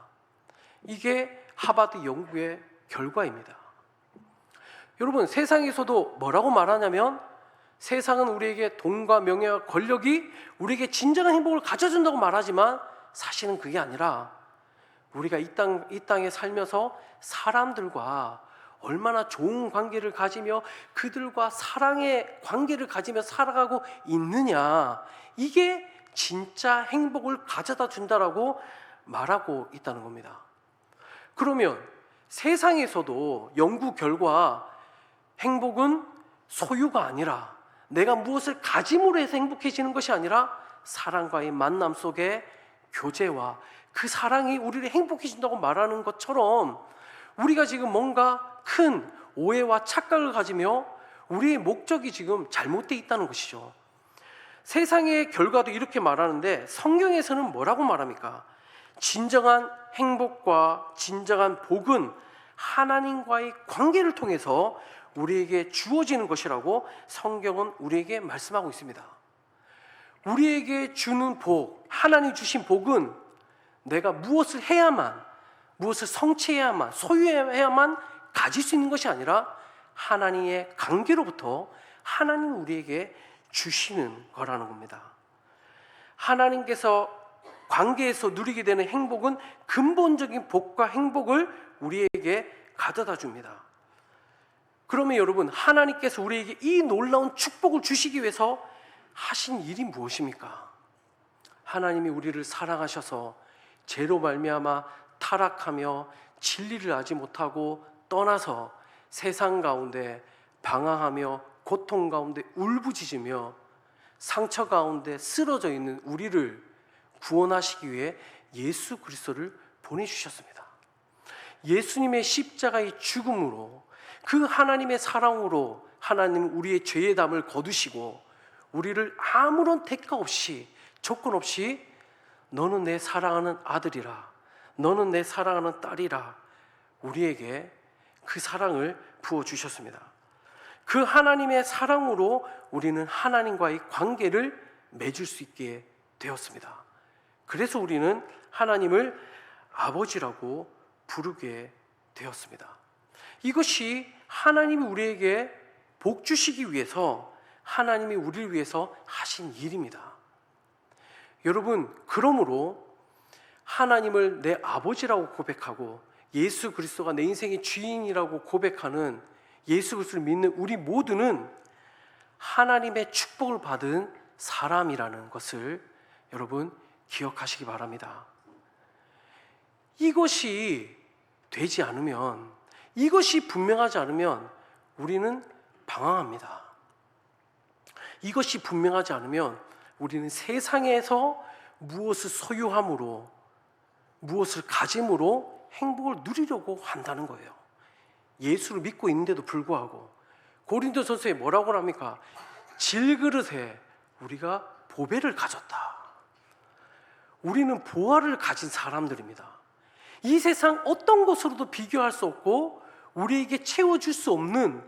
이게 하버드 연구의 결과입니다. 여러분, 세상에서도 뭐라고 말하냐면 세상은 우리에게 돈과 명예와 권력이 우리에게 진정한 행복을 가져준다고 말하지만 사실은 그게 아니라 우리가 이 땅에 살면서 사람들과 얼마나 좋은 관계를 가지며 그들과 사랑의 관계를 가지며 살아가고 있느냐, 이게 진짜 행복을 가져다 준다라고 말하고 있다는 겁니다. 그러면 세상에서도 연구 결과 행복은 소유가 아니라, 내가 무엇을 가짐으로 해서 행복해지는 것이 아니라 사랑과의 만남 속에 교제와 그 사랑이 우리를 행복해진다고 말하는 것처럼 우리가 지금 뭔가 큰 오해와 착각을 가지며 우리의 목적이 지금 잘못되어 있다는 것이죠. 세상의 결과도 이렇게 말하는데 성경에서는 뭐라고 말합니까? 진정한 행복과 진정한 복은 하나님과의 관계를 통해서 우리에게 주어지는 것이라고 성경은 우리에게 말씀하고 있습니다. 우리에게 주는 복, 하나님 주신 복은 내가 무엇을 해야만, 무엇을 성취해야만, 소유해야만 가질 수 있는 것이 아니라 하나님의 관계로부터 하나님 우리에게 주시는 거라는 겁니다. 하나님께서 관계에서 누리게 되는 행복은 근본적인 복과 행복을 우리에게 가져다 줍니다. 그러면 여러분, 하나님께서 우리에게 이 놀라운 축복을 주시기 위해서 하신 일이 무엇입니까? 하나님이 우리를 사랑하셔서 죄로 말미암아 타락하며 진리를 알지 못하고 떠나서 세상 가운데 방황하며 고통 가운데 울부짖으며 상처 가운데 쓰러져 있는 우리를 구원하시기 위해 예수 그리스도를 보내주셨습니다. 예수님의 십자가의 죽음으로, 그 하나님의 사랑으로 하나님 우리의 죄의 담을 거두시고 우리를 아무런 대가 없이, 조건 없이 너는 내 사랑하는 아들이라, 너는 내 사랑하는 딸이라 우리에게 그 사랑을 부어주셨습니다. 그 하나님의 사랑으로 우리는 하나님과의 관계를 맺을 수 있게 되었습니다. 그래서 우리는 하나님을 아버지라고 부르게 되었습니다. 이것이 하나님이 우리에게 복 주시기 위해서, 하나님이 우리를 위해서 하신 일입니다. 여러분, 그러므로 하나님을 내 아버지라고 고백하고 예수 그리스도가 내 인생의 주인이라고 고백하는, 예수 그리스도를 믿는 우리 모두는 하나님의 축복을 받은 사람이라는 것을 여러분 기억하시기 바랍니다. 이것이 되지 않으면, 이것이 분명하지 않으면 우리는 방황합니다. 이것이 분명하지 않으면 우리는 세상에서 무엇을 소유함으로, 무엇을 가짐으로 행복을 누리려고 한다는 거예요. 예수를 믿고 있는데도 불구하고 고린도전서에 뭐라고 합니까? 질그릇에 우리가 보배를 가졌다. 우리는 보화를 가진 사람들입니다. 이 세상 어떤 것으로도 비교할 수 없고 우리에게 채워줄 수 없는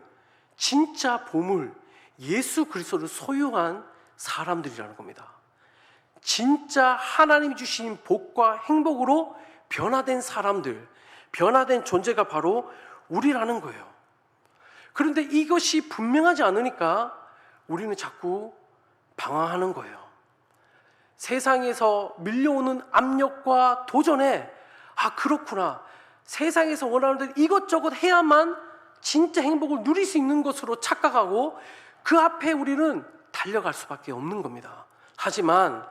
진짜 보물, 예수 그리스도를 소유한 사람들이라는 겁니다. 진짜 하나님이 주신 복과 행복으로 변화된 사람들, 변화된 존재가 바로 우리라는 거예요. 그런데 이것이 분명하지 않으니까 우리는 자꾸 방황하는 거예요. 세상에서 밀려오는 압력과 도전에 그렇구나, 세상에서 원하는 대로 이것저것 해야만 진짜 행복을 누릴 수 있는 것으로 착각하고 그 앞에 우리는 달려갈 수밖에 없는 겁니다. 하지만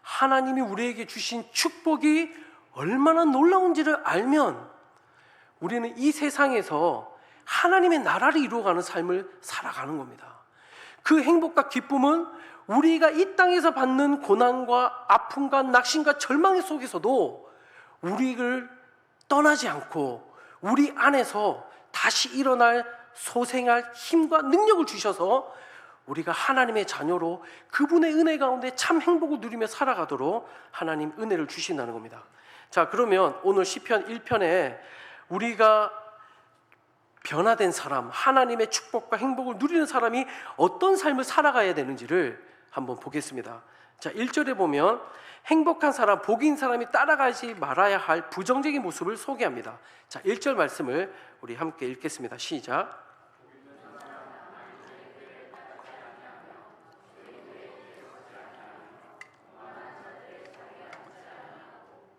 하나님이 우리에게 주신 축복이 얼마나 놀라운지를 알면 우리는 이 세상에서 하나님의 나라를 이루어가는 삶을 살아가는 겁니다. 그 행복과 기쁨은 우리가 이 땅에서 받는 고난과 아픔과 낙심과 절망의 속에서도 우리를 떠나지 않고 우리 안에서 다시 일어날 소생할 힘과 능력을 주셔서 우리가 하나님의 자녀로 그분의 은혜 가운데 참 행복을 누리며 살아가도록 하나님 은혜를 주신다는 겁니다. 자, 그러면 오늘 시편 1편에 우리가 변화된 사람, 하나님의 축복과 행복을 누리는 사람이 어떤 삶을 살아가야 되는지를 한번 보겠습니다. 자, 1절에 보면 행복한 사람, 복인 사람이 따라가지 말아야 할 부정적인 모습을 소개합니다. 자, 1절 말씀을 우리 함께 읽겠습니다. 시작.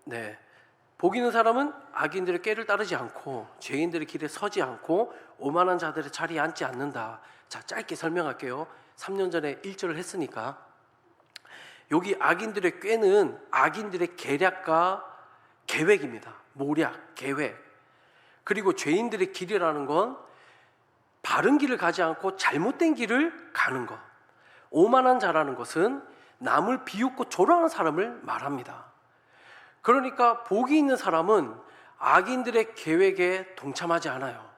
네, 복 있는 사람은 악인들의 꾀를 따르지 않고 죄인들의 길에 서지 않고 오만한 자들의 자리에 앉지 않는다. 자, 짧게 설명할게요. 3년 전에 1절을 했으니까. 여기 악인들의 꾀는 악인들의 계략과 계획입니다. 모략, 계획. 그리고 죄인들의 길이라는 건 바른 길을 가지 않고 잘못된 길을 가는 것. 오만한 자라는 것은 남을 비웃고 조롱하는 사람을 말합니다. 그러니까 복이 있는 사람은 악인들의 계획에 동참하지 않아요.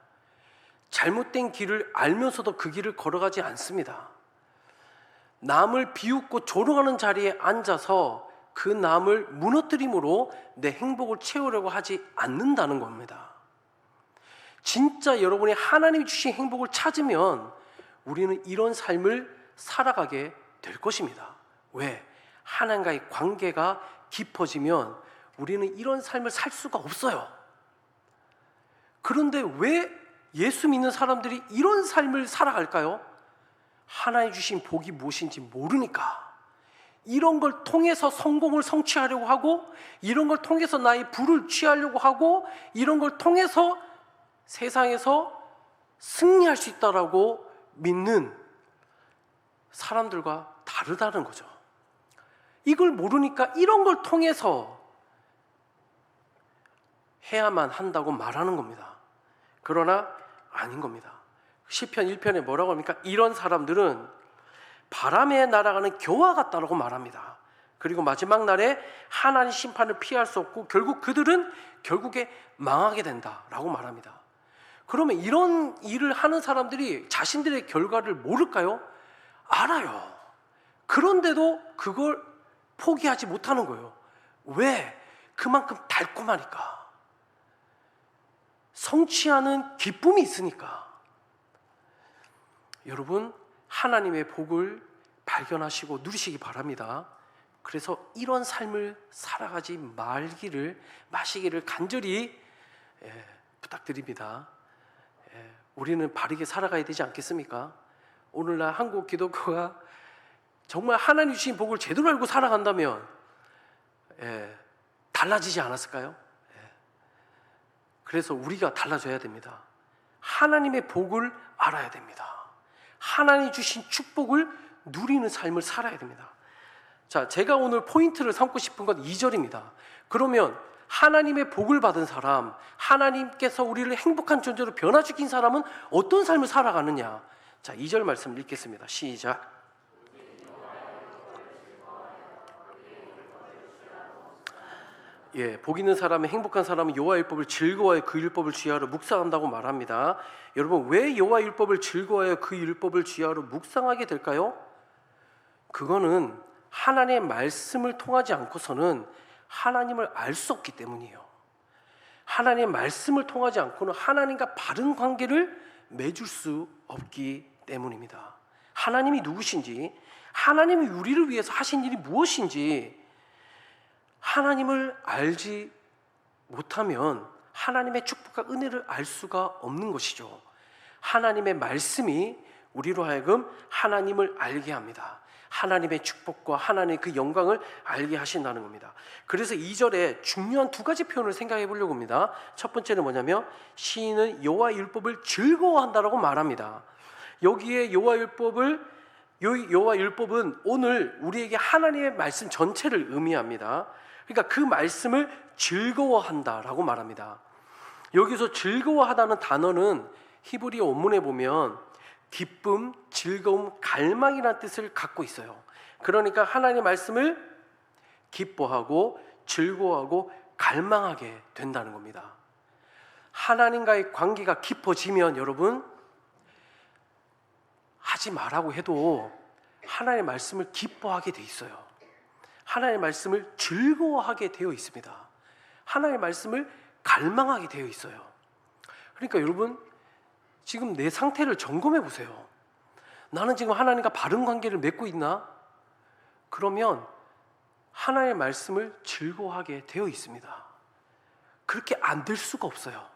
잘못된 길을 알면서도 그 길을 걸어가지 않습니다. 남을 비웃고 조롱하는 자리에 앉아서 그 남을 무너뜨림으로 내 행복을 채우려고 하지 않는다는 겁니다. 진짜 여러분이 하나님이 주신 행복을 찾으면 우리는 이런 삶을 살아가게 될 것입니다. 왜? 하나님과의 관계가 깊어지면 우리는 이런 삶을 살 수가 없어요. 그런데 왜 예수 믿는 사람들이 이런 삶을 살아갈까요? 하나님 주신 복이 무엇인지 모르니까. 이런 걸 통해서 성공을 성취하려고 하고, 이런 걸 통해서 나의 부를 취하려고 하고, 이런 걸 통해서 세상에서 승리할 수 있다라고 믿는 사람들과 다르다는 거죠. 이걸 모르니까 이런 걸 통해서 해야만 한다고 말하는 겁니다. 그러나 아닌 겁니다. 시편 1편에 뭐라고 합니까? 이런 사람들은 바람에 날아가는 겨와 같다라고 말합니다. 그리고 마지막 날에 하나님 심판을 피할 수 없고 결국 그들은 결국에 망하게 된다라고 말합니다. 그러면 이런 일을 하는 사람들이 자신들의 결과를 모를까요? 알아요. 그런데도 그걸 포기하지 못하는 거예요. 왜? 그만큼 달콤하니까. 성취하는 기쁨이 있으니까. 여러분, 하나님의 복을 발견하시고 누리시기 바랍니다. 그래서 이런 삶을 살아가지 마시기를 간절히 부탁드립니다. 우리는 바르게 살아가야 되지 않겠습니까? 오늘날 한국 기독교가 정말 하나님 주신 복을 제대로 알고 살아간다면 달라지지 않았을까요? 그래서 우리가 달라져야 됩니다. 하나님의 복을 알아야 됩니다. 하나님 주신 축복을 누리는 삶을 살아야 됩니다. 자, 제가 오늘 포인트를 삼고 싶은 건 2절입니다. 그러면 하나님의 복을 받은 사람, 하나님께서 우리를 행복한 존재로 변화시킨 사람은 어떤 삶을 살아가느냐? 자, 2절 말씀 읽겠습니다. 시작. 복 있는 사람의 행복한 사람은 여호와 율법을 즐거워하여 그 율법을 주야로 묵상한다고 말합니다. 여러분, 왜 여호와 율법을 즐거워하여 그 율법을 주야로 묵상하게 될까요? 그거는 하나님의 말씀을 통하지 않고서는 하나님을 알 수 없기 때문이에요. 하나님의 말씀을 통하지 않고는 하나님과 바른 관계를 맺을 수 없기 때문입니다. 하나님이 누구신지, 하나님이 우리를 위해서 하신 일이 무엇인지 하나님을 알지 못하면 하나님의 축복과 은혜를 알 수가 없는 것이죠. 하나님의 말씀이 우리로 하여금 하나님을 알게 합니다. 하나님의 축복과 하나님의 그 영광을 알게 하신다는 겁니다. 그래서 2절에 중요한 두 가지 표현을 생각해 보려고 합니다. 첫 번째는 뭐냐면 시인은 여호와의 율법을 즐거워한다라고 말합니다. 여기에 여호와의 율법은 오늘 우리에게 하나님의 말씀 전체를 의미합니다. 그러니까 그 말씀을 즐거워한다라고 말합니다. 여기서 즐거워하다는 단어는 히브리 원문에 보면 기쁨, 즐거움, 갈망이라는 뜻을 갖고 있어요. 그러니까 하나님의 말씀을 기뻐하고 즐거워하고 갈망하게 된다는 겁니다. 하나님과의 관계가 깊어지면 여러분, 하지 말라고 해도 하나님의 말씀을 기뻐하게 돼 있어요. 하나님의 말씀을 즐거워하게 되어 있습니다. 하나님의 말씀을 갈망하게 되어 있어요. 그러니까 여러분, 지금 내 상태를 점검해 보세요. 나는 지금 하나님과 바른 관계를 맺고 있나? 그러면 하나님의 말씀을 즐거워하게 되어 있습니다. 그렇게 안 될 수가 없어요.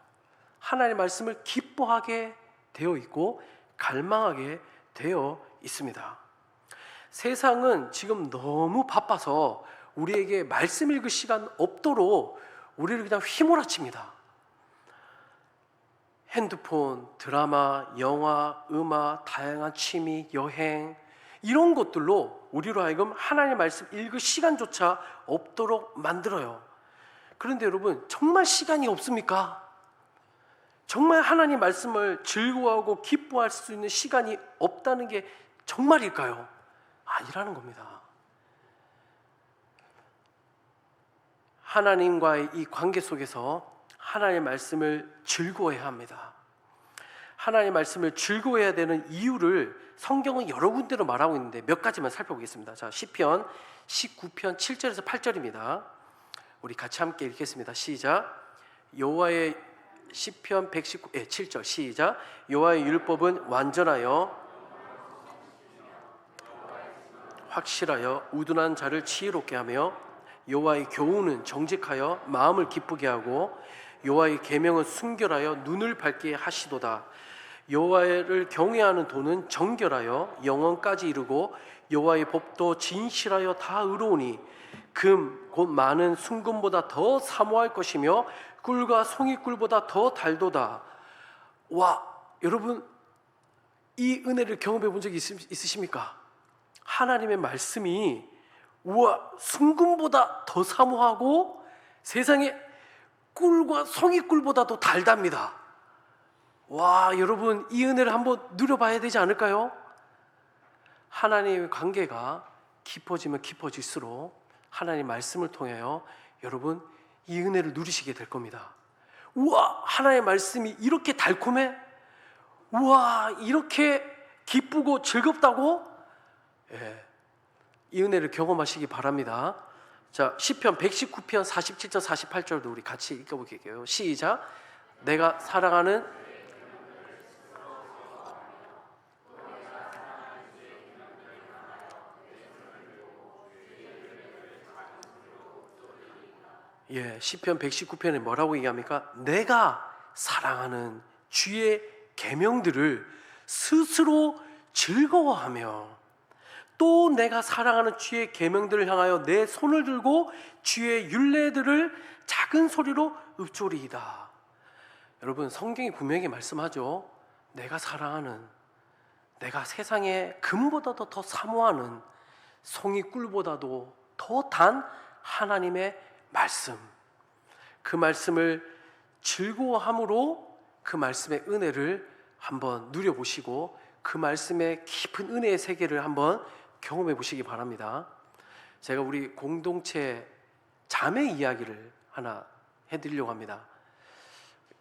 하나님의 말씀을 기뻐하게 되어 있고 갈망하게 되어 있습니다. 세상은 지금 너무 바빠서 우리에게 말씀 읽을 시간 없도록 우리를 그냥 휘몰아칩니다. 핸드폰, 드라마, 영화, 음악, 다양한 취미, 여행 이런 것들로 우리로 하여금 하나님의 말씀 읽을 시간조차 없도록 만들어요. 그런데 여러분, 정말 시간이 없습니까? 정말 하나님 말씀을 즐거워하고 기뻐할 수 있는 시간이 없다는 게 정말일까요? 아니라는 겁니다. 하나님과의 이 관계 속에서 하나님의 말씀을 즐거워해야 합니다. 하나님의 말씀을 즐거워해야 되는 이유를 성경은 여러 군데로 말하고 있는데 몇 가지만 살펴보겠습니다. 자, 시편 19편 7절에서 8절입니다. 우리 같이 함께 읽겠습니다. 시작. 여호와의 시편 7절 시작. 여호와의 율법은 완전하여 확실하여 우둔한 자를 지혜롭게 하며 여호와의 교훈은 정직하여 마음을 기쁘게 하고 여호와의 계명은 순결하여 눈을 밝게 하시도다. 여호와를 경외하는 도는 정결하여 영원까지 이르고 여호와의 법도 진실하여 다 의로우니 금 곧 많은 순금보다 더 사모할 것이며 꿀과 송이꿀보다 더 달도다. 와, 여러분, 이 은혜를 경험해 본 적이 있으십니까? 하나님의 말씀이 우와, 순금보다 더 사모하고 세상에 꿀과 송이꿀보다도 달답니다. 와, 여러분, 이 은혜를 한번 누려봐야 되지 않을까요? 하나님의 관계가 깊어지면 깊어질수록 하나님의 말씀을 통하여 여러분 이 은혜를 누리시게 될 겁니다. 우와, 하나님의 말씀이 이렇게 달콤해? 우와, 이렇게 기쁘고 즐겁다고? 예, 이 은혜를 경험하시기 바랍니다. 자, 시편 119편 47절 48절도 우리 같이 읽어볼게요. 시작. 내가 사랑하는 시편 119편에 뭐라고 얘기합니까? 내가 사랑하는 주의 계명들을 스스로 즐거워하며 또 내가 사랑하는 주의 계명들을 향하여 내 손을 들고 주의 율례들을 작은 소리로 읊조리이다. 여러분, 성경이 분명히 말씀하죠. 내가 사랑하는, 내가 세상에 금보다도 더 사모하는 송이꿀보다도 더 단 하나님의 말씀, 그 말씀을 즐거워함으로 그 말씀의 은혜를 한번 누려보시고 그 말씀의 깊은 은혜의 세계를 한번 경험해 보시기 바랍니다. 제가 우리 공동체 자매 이야기를 하나 해드리려고 합니다.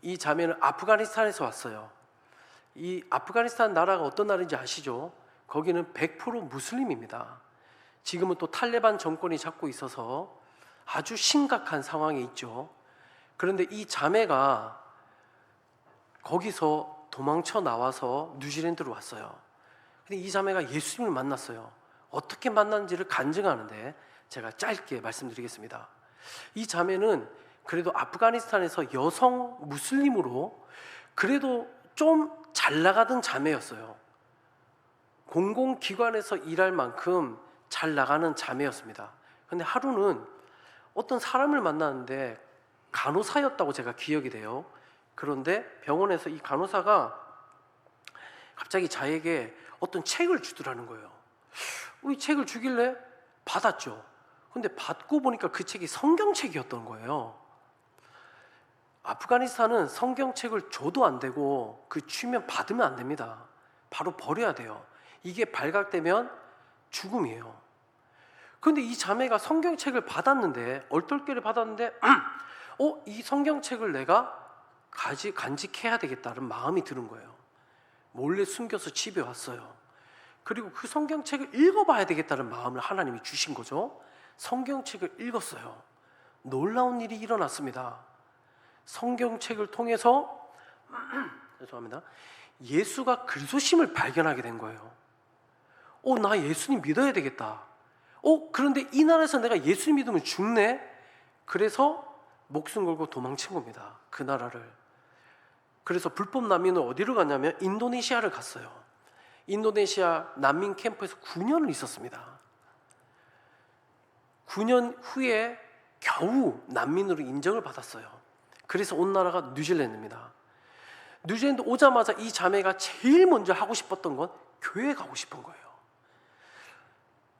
이 자매는 아프가니스탄에서 왔어요. 이 아프가니스탄 나라가 어떤 나라인지 아시죠? 거기는 100% 무슬림입니다. 지금은 또 탈레반 정권이 잡고 있어서 아주 심각한 상황에 있죠. 그런데 이 자매가 거기서 도망쳐 나와서 뉴질랜드로 왔어요. 근데 이 자매가 예수님을 만났어요. 어떻게 만났는지를 간증하는데 제가 짧게 말씀드리겠습니다. 이 자매는 그래도 아프가니스탄에서 여성 무슬림으로 그래도 좀 잘 나가던 자매였어요. 공공기관에서 일할 만큼 잘 나가는 자매였습니다. 근데 하루는 어떤 사람을 만났는데 간호사였다고 제가 기억이 돼요. 그런데 병원에서 이 간호사가 갑자기 자에게 어떤 책을 주더라는 거예요. 이 책을 주길래 받았죠. 근데 받고 보니까 그 책이 성경책이었던 거예요. 아프가니스탄은 성경책을 줘도 안 되고 그 주면 받으면 안 됩니다. 바로 버려야 돼요. 이게 발각되면 죽음이에요. 그런데 이 자매가 성경책을 받았는데 얼떨결에 받았는데 이 성경책을 내가 간직해야 되겠다는 마음이 드는 거예요. 몰래 숨겨서 집에 왔어요. 그리고 그 성경책을 읽어봐야 되겠다는 마음을 하나님이 주신 거죠. 성경책을 읽었어요. 놀라운 일이 일어났습니다. 성경책을 통해서 죄송합니다. 예수가 그리스도심을 발견하게 된 거예요. 나 예수님 믿어야 되겠다. 그런데 이 나라에서 내가 예수님 믿으면 죽네. 그래서 목숨 걸고 도망친 겁니다. 그 나라를. 그래서 불법 난민은 어디로 갔냐면 인도네시아를 갔어요. 인도네시아 난민 캠프에서 9년을 있었습니다. 9년 후에 겨우 난민으로 인정을 받았어요. 그래서 온 나라가 뉴질랜드입니다. 뉴질랜드 오자마자 이 자매가 제일 먼저 하고 싶었던 건 교회 가고 싶은 거예요.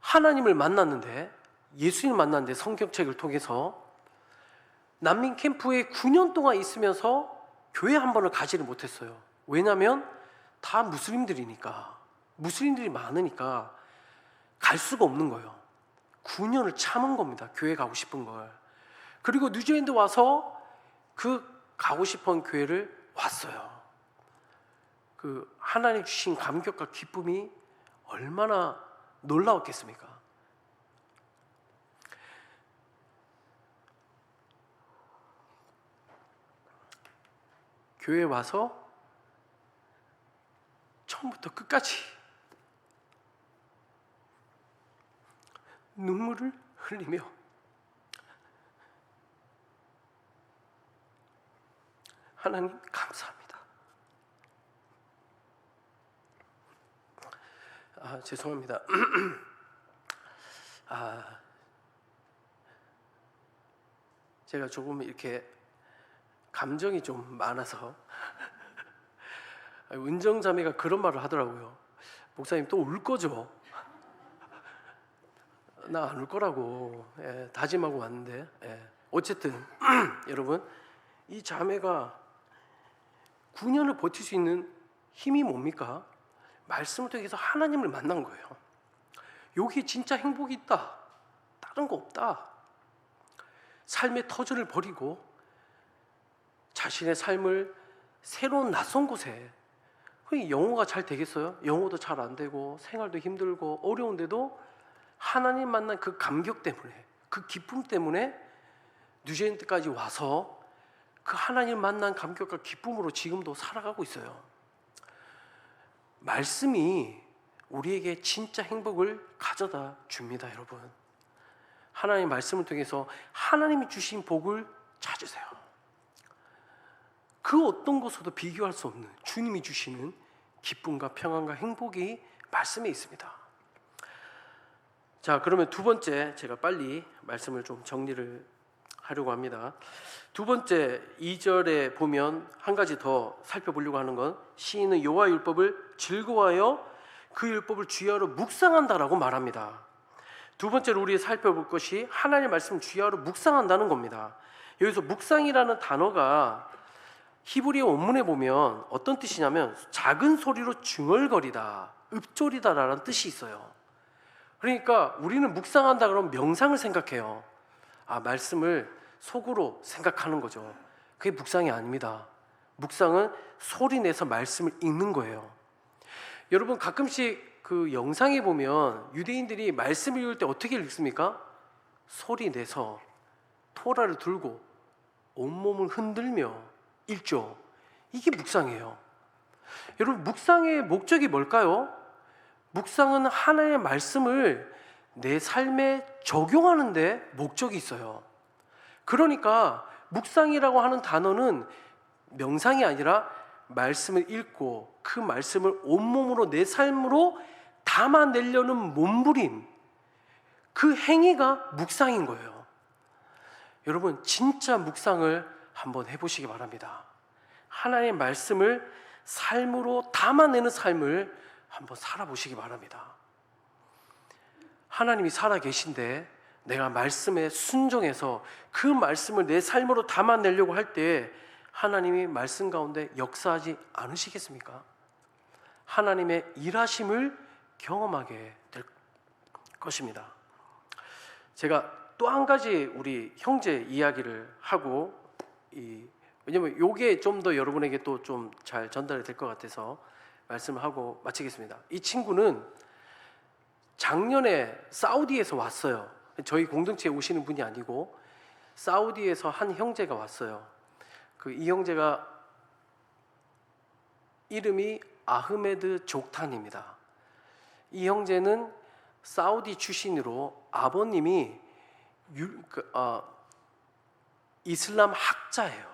하나님을 만났는데, 예수님을 만났는데 성경책을 통해서 난민 캠프에 9년 동안 있으면서 교회 한 번을 가지를 못했어요. 왜냐하면 다 무슬림들이 많으니까 갈 수가 없는 거예요. 9년을 참은 겁니다. 교회 가고 싶은 걸. 그리고 뉴질랜드 와서 그 가고 싶은 교회를 왔어요. 그 하나님 주신 감격과 기쁨이 얼마나 놀라웠겠습니까? 교회 와서 처음부터 끝까지 눈물을 흘리며 하나님 감사합니다. 죄송합니다. 제가 조금 이렇게 감정이 좀 많아서 은정자매가 그런 말을 하더라고요. 목사님 또 울 거죠? 나 안 울 거라고 다짐하고 왔는데 어쨌든 여러분, 이 자매가 9년을 버틸 수 있는 힘이 뭡니까? 말씀을 통해서 하나님을 만난 거예요. 여기에 진짜 행복이 있다. 다른 거 없다. 삶의 터전을 버리고 자신의 삶을 새로운 낯선 곳에, 영어가 잘 되겠어요? 영어도 잘 안 되고 생활도 힘들고 어려운데도 하나님 만난 그 감격 때문에, 그 기쁨 때문에 뉴질랜드까지 와서 그 하나님 만난 감격과 기쁨으로 지금도 살아가고 있어요. 말씀이 우리에게 진짜 행복을 가져다 줍니다, 여러분. 하나님의 말씀을 통해서 하나님이 주신 복을 찾으세요. 그 어떤 것으로도 비교할 수 없는 주님이 주시는 기쁨과 평안과 행복이 말씀에 있습니다. 자, 그러면 두 번째, 제가 빨리 말씀을 좀 정리를 하려고 합니다. 두 번째 2절에 보면 한 가지 더 살펴보려고 하는 건, 시인은 여호와의 율법을 즐거워하여 그 율법을 주야로 묵상한다라고 말합니다. 두 번째로 우리 살펴볼 것이 하나님의 말씀을 주야로 묵상한다는 겁니다. 여기서 묵상이라는 단어가 히브리어 원문에 보면 어떤 뜻이냐면 작은 소리로 중얼거리다, 읊조리다라는 뜻이 있어요. 그러니까 우리는 묵상한다 그러면 명상을 생각해요. 말씀을 속으로 생각하는 거죠. 그게 묵상이 아닙니다. 묵상은 소리 내서 말씀을 읽는 거예요. 여러분, 가끔씩 그 영상에 보면 유대인들이 말씀을 읽을 때 어떻게 읽습니까? 소리 내서 토라를 들고 온몸을 흔들며 읽죠. 이게 묵상이에요. 여러분, 묵상의 목적이 뭘까요? 묵상은 하나님의 말씀을 내 삶에 적용하는 데 목적이 있어요. 그러니까 묵상이라고 하는 단어는 명상이 아니라 말씀을 읽고 그 말씀을 온몸으로 내 삶으로 담아내려는 몸부림, 그 행위가 묵상인 거예요. 여러분, 진짜 묵상을 한번 해보시기 바랍니다. 하나님의 말씀을 삶으로 담아내는 삶을 한번 살아보시기 바랍니다. 하나님이 살아계신데 내가 말씀에 순종해서 그 말씀을 내 삶으로 담아내려고 할 때 하나님이 말씀 가운데 역사하지 않으시겠습니까? 하나님의 일하심을 경험하게 될 것입니다. 제가 또 한 가지 우리 형제 이야기를 하고, 왜냐면 이게 좀 더 여러분에게 또 좀 잘 전달이 될 것 같아서 말씀을 하고 마치겠습니다. 이 친구는 작년에 사우디에서 왔어요. 저희 공동체에 오시는 분이 아니고 사우디에서 한 형제가 왔어요. 이 형제가 이름이 아흐메드 족탄입니다. 이 형제는 사우디 출신으로 아버님이 이슬람 학자예요.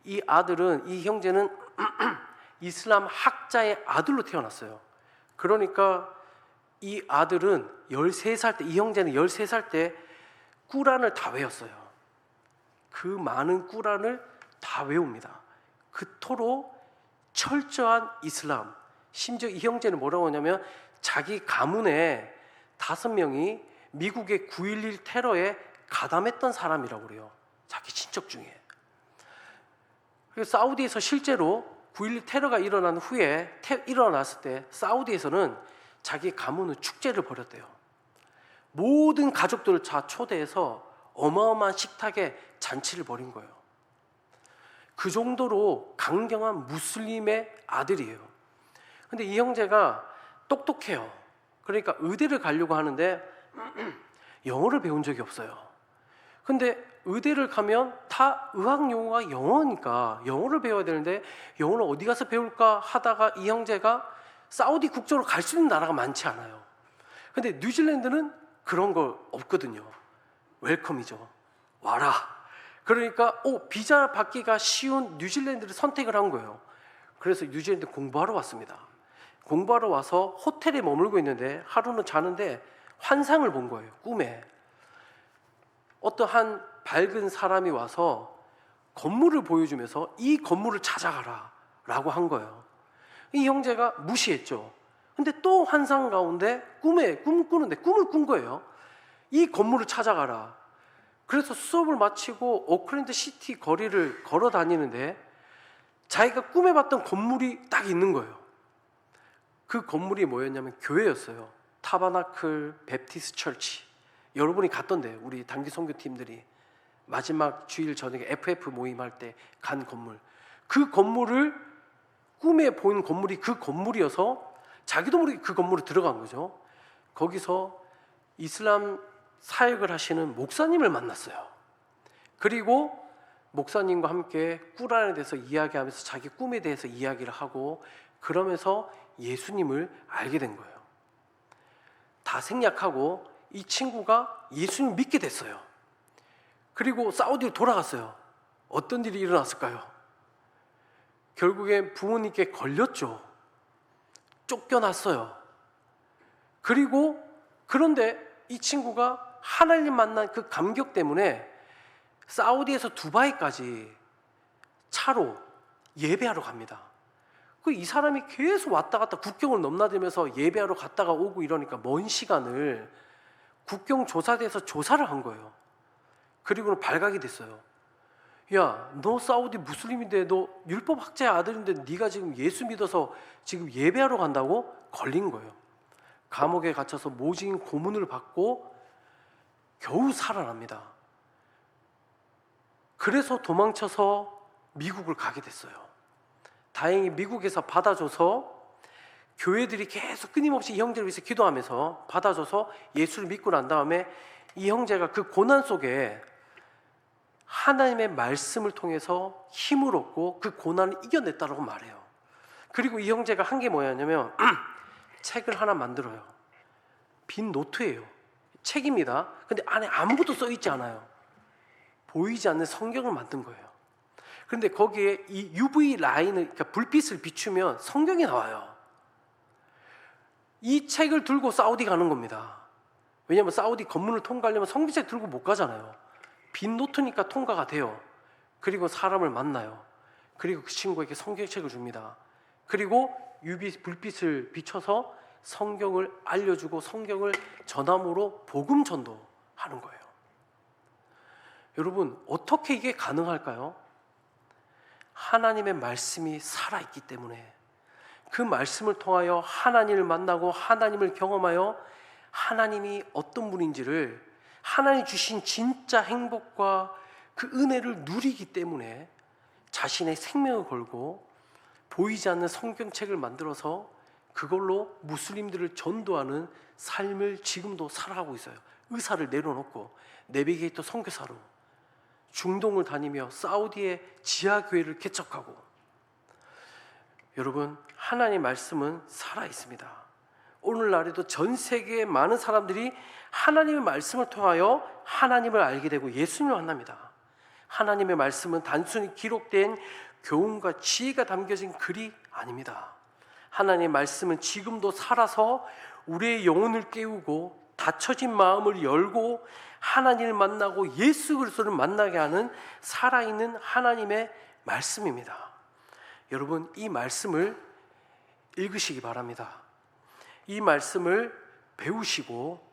이 형제는 이슬람 학자의 아들로 태어났어요. 그러니까 이 아들은 13살 때, 이 형제는 13살 때 꾸란을 다 외웠어요. 그 많은 꾸란을 다 외웁니다. 그토록 철저한 이슬람. 심지어 이 형제는 뭐라고 하냐면 자기 가문에 5명이 미국의 9.11 테러에 가담했던 사람이라고 그래요. 자기 친척 중에. 그래서 사우디에서 실제로 9.11 테러가 일어난 후에 일어났을 때 사우디에서는 자기 가문은 축제를 벌였대요. 모든 가족들을 다 초대해서 어마어마한 식탁에 잔치를 벌인 거예요. 그 정도로 강경한 무슬림의 아들이에요. 근데 이 형제가 똑똑해요. 그러니까 의대를 가려고 하는데 영어를 배운 적이 없어요. 근데 의대를 가면 다 의학 용어가 영어니까 영어를 배워야 되는데 영어를 어디 가서 배울까 하다가 이 형제가 사우디 국적으로 갈 수 있는 나라가 많지 않아요. 근데 뉴질랜드는 그런 거 없거든요. 웰컴이죠. 와라. 그러니까 비자 받기가 쉬운 뉴질랜드를 선택을 한 거예요. 그래서 뉴질랜드 공부하러 왔습니다. 공부하러 와서 호텔에 머물고 있는데 하루는 자는데 환상을 본 거예요. 꿈에 어떠한 밝은 사람이 와서 건물을 보여주면서 이 건물을 찾아가라 라고 한 거예요. 이 형제가 무시했죠. 근데 또 환상 가운데 꿈을 꾸는데 꿈을 꾼 거예요. 이 건물을 찾아가라. 그래서 수업을 마치고 오클랜드 시티 거리를 걸어 다니는데 자기가 꿈에 봤던 건물이 딱 있는 거예요. 그 건물이 뭐였냐면 교회였어요. 타바나클 베프티스 처치. 여러분이 갔던데, 우리 단기 선교팀들이 마지막 주일 저녁에 FF 모임할 때 간 건물. 그 건물을 꿈에 본 건물이 그 건물이어서 자기도 모르게 그 건물에 들어간 거죠. 거기서 이슬람 사역을 하시는 목사님을 만났어요. 그리고 목사님과 함께 꾸란에 대해서 이야기하면서 자기 꿈에 대해서 이야기를 하고 그러면서 예수님을 알게 된 거예요. 다 생략하고 이 친구가 예수님을 믿게 됐어요. 그리고 사우디로 돌아갔어요. 어떤 일이 일어났을까요? 결국엔 부모님께 걸렸죠. 쫓겨났어요. 그런데 이 친구가 하나님 만난 그 감격 때문에 사우디에서 두바이까지 차로 예배하러 갑니다. 이 사람이 계속 왔다 갔다 국경을 넘나들면서 예배하러 갔다가 오고 이러니까 먼 시간을 국경 조사대에서 조사를 한 거예요. 그리고는 발각이 됐어요. 야, 너 사우디 무슬림인데 너 율법 학자의 아들인데 네가 지금 예수 믿어서 지금 예배하러 간다고? 걸린 거예요. 감옥에 갇혀서 모진 고문을 받고 겨우 살아납니다. 그래서 도망쳐서 미국을 가게 됐어요. 다행히 미국에서 받아줘서 교회들이 계속 끊임없이 이 형제를 위해서 기도하면서 받아줘서 예수를 믿고 난 다음에 이 형제가 그 고난 속에 하나님의 말씀을 통해서 힘을 얻고 그 고난을 이겨냈다라고 말해요. 그리고 이 형제가 한 게 뭐였냐면 책을 하나 만들어요. 빈 노트예요. 책입니다. 근데 안에 아무것도 써 있지 않아요. 보이지 않는 성경을 만든 거예요. 그런데 거기에 이 UV 라인을, 그러니까 불빛을 비추면 성경이 나와요. 이 책을 들고 사우디 가는 겁니다. 왜냐하면 사우디 검문을 통과하려면 성경책 들고 못 가잖아요. 빈 노트니까 통과가 돼요. 그리고 사람을 만나요. 그리고 그 친구에게 성경책을 줍니다. 그리고 UV 불빛을 비춰서 성경을 알려주고 성경을 전함으로 복음 전도하는 거예요. 여러분, 어떻게 이게 가능할까요? 하나님의 말씀이 살아있기 때문에, 그 말씀을 통하여 하나님을 만나고 하나님을 경험하여 하나님이 어떤 분인지를, 하나님 주신 진짜 행복과 그 은혜를 누리기 때문에 자신의 생명을 걸고 보이지 않는 성경책을 만들어서 그걸로 무슬림들을 전도하는 삶을 지금도 살아가고 있어요. 의사를 내려놓고 내비게이터 선교사로 중동을 다니며 사우디의 지하교회를 개척하고. 여러분, 하나님의 말씀은 살아있습니다. 오늘날에도 전 세계의 많은 사람들이 하나님의 말씀을 통하여 하나님을 알게 되고 예수님을 만납니다. 하나님의 말씀은 단순히 기록된 교훈과 지혜가 담겨진 글이 아닙니다. 하나님의 말씀은 지금도 살아서 우리의 영혼을 깨우고 닫혀진 마음을 열고 하나님을 만나고 예수 그리스도를 만나게 하는 살아있는 하나님의 말씀입니다. 여러분, 이 말씀을 읽으시기 바랍니다. 이 말씀을 배우시고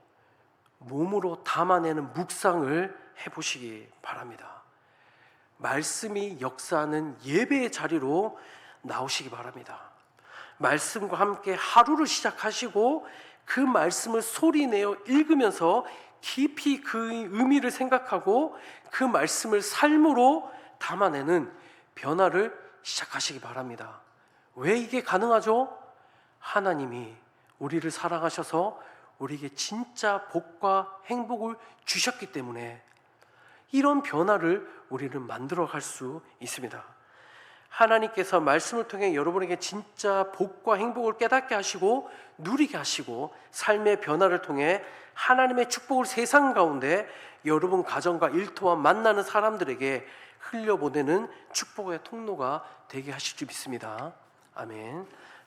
몸으로 담아내는 묵상을 해보시기 바랍니다. 말씀이 역사하는 예배의 자리로 나오시기 바랍니다. 말씀과 함께 하루를 시작하시고 그 말씀을 소리내어 읽으면서 깊이 그 의미를 생각하고 그 말씀을 삶으로 담아내는 변화를 시작하시기 바랍니다. 왜 이게 가능하죠? 하나님이 우리를 사랑하셔서 우리에게 진짜 복과 행복을 주셨기 때문에 이런 변화를 우리는 만들어갈 수 있습니다. 하나님께서 말씀을 통해 여러분에게 진짜 복과 행복을 깨닫게 하시고 누리게 하시고 삶의 변화를 통해 하나님의 축복을 세상 가운데 여러분 가정과 일터와 만나는 사람들에게 흘려보내는 축복의 통로가 되게 하실 줄 믿습니다. 아멘.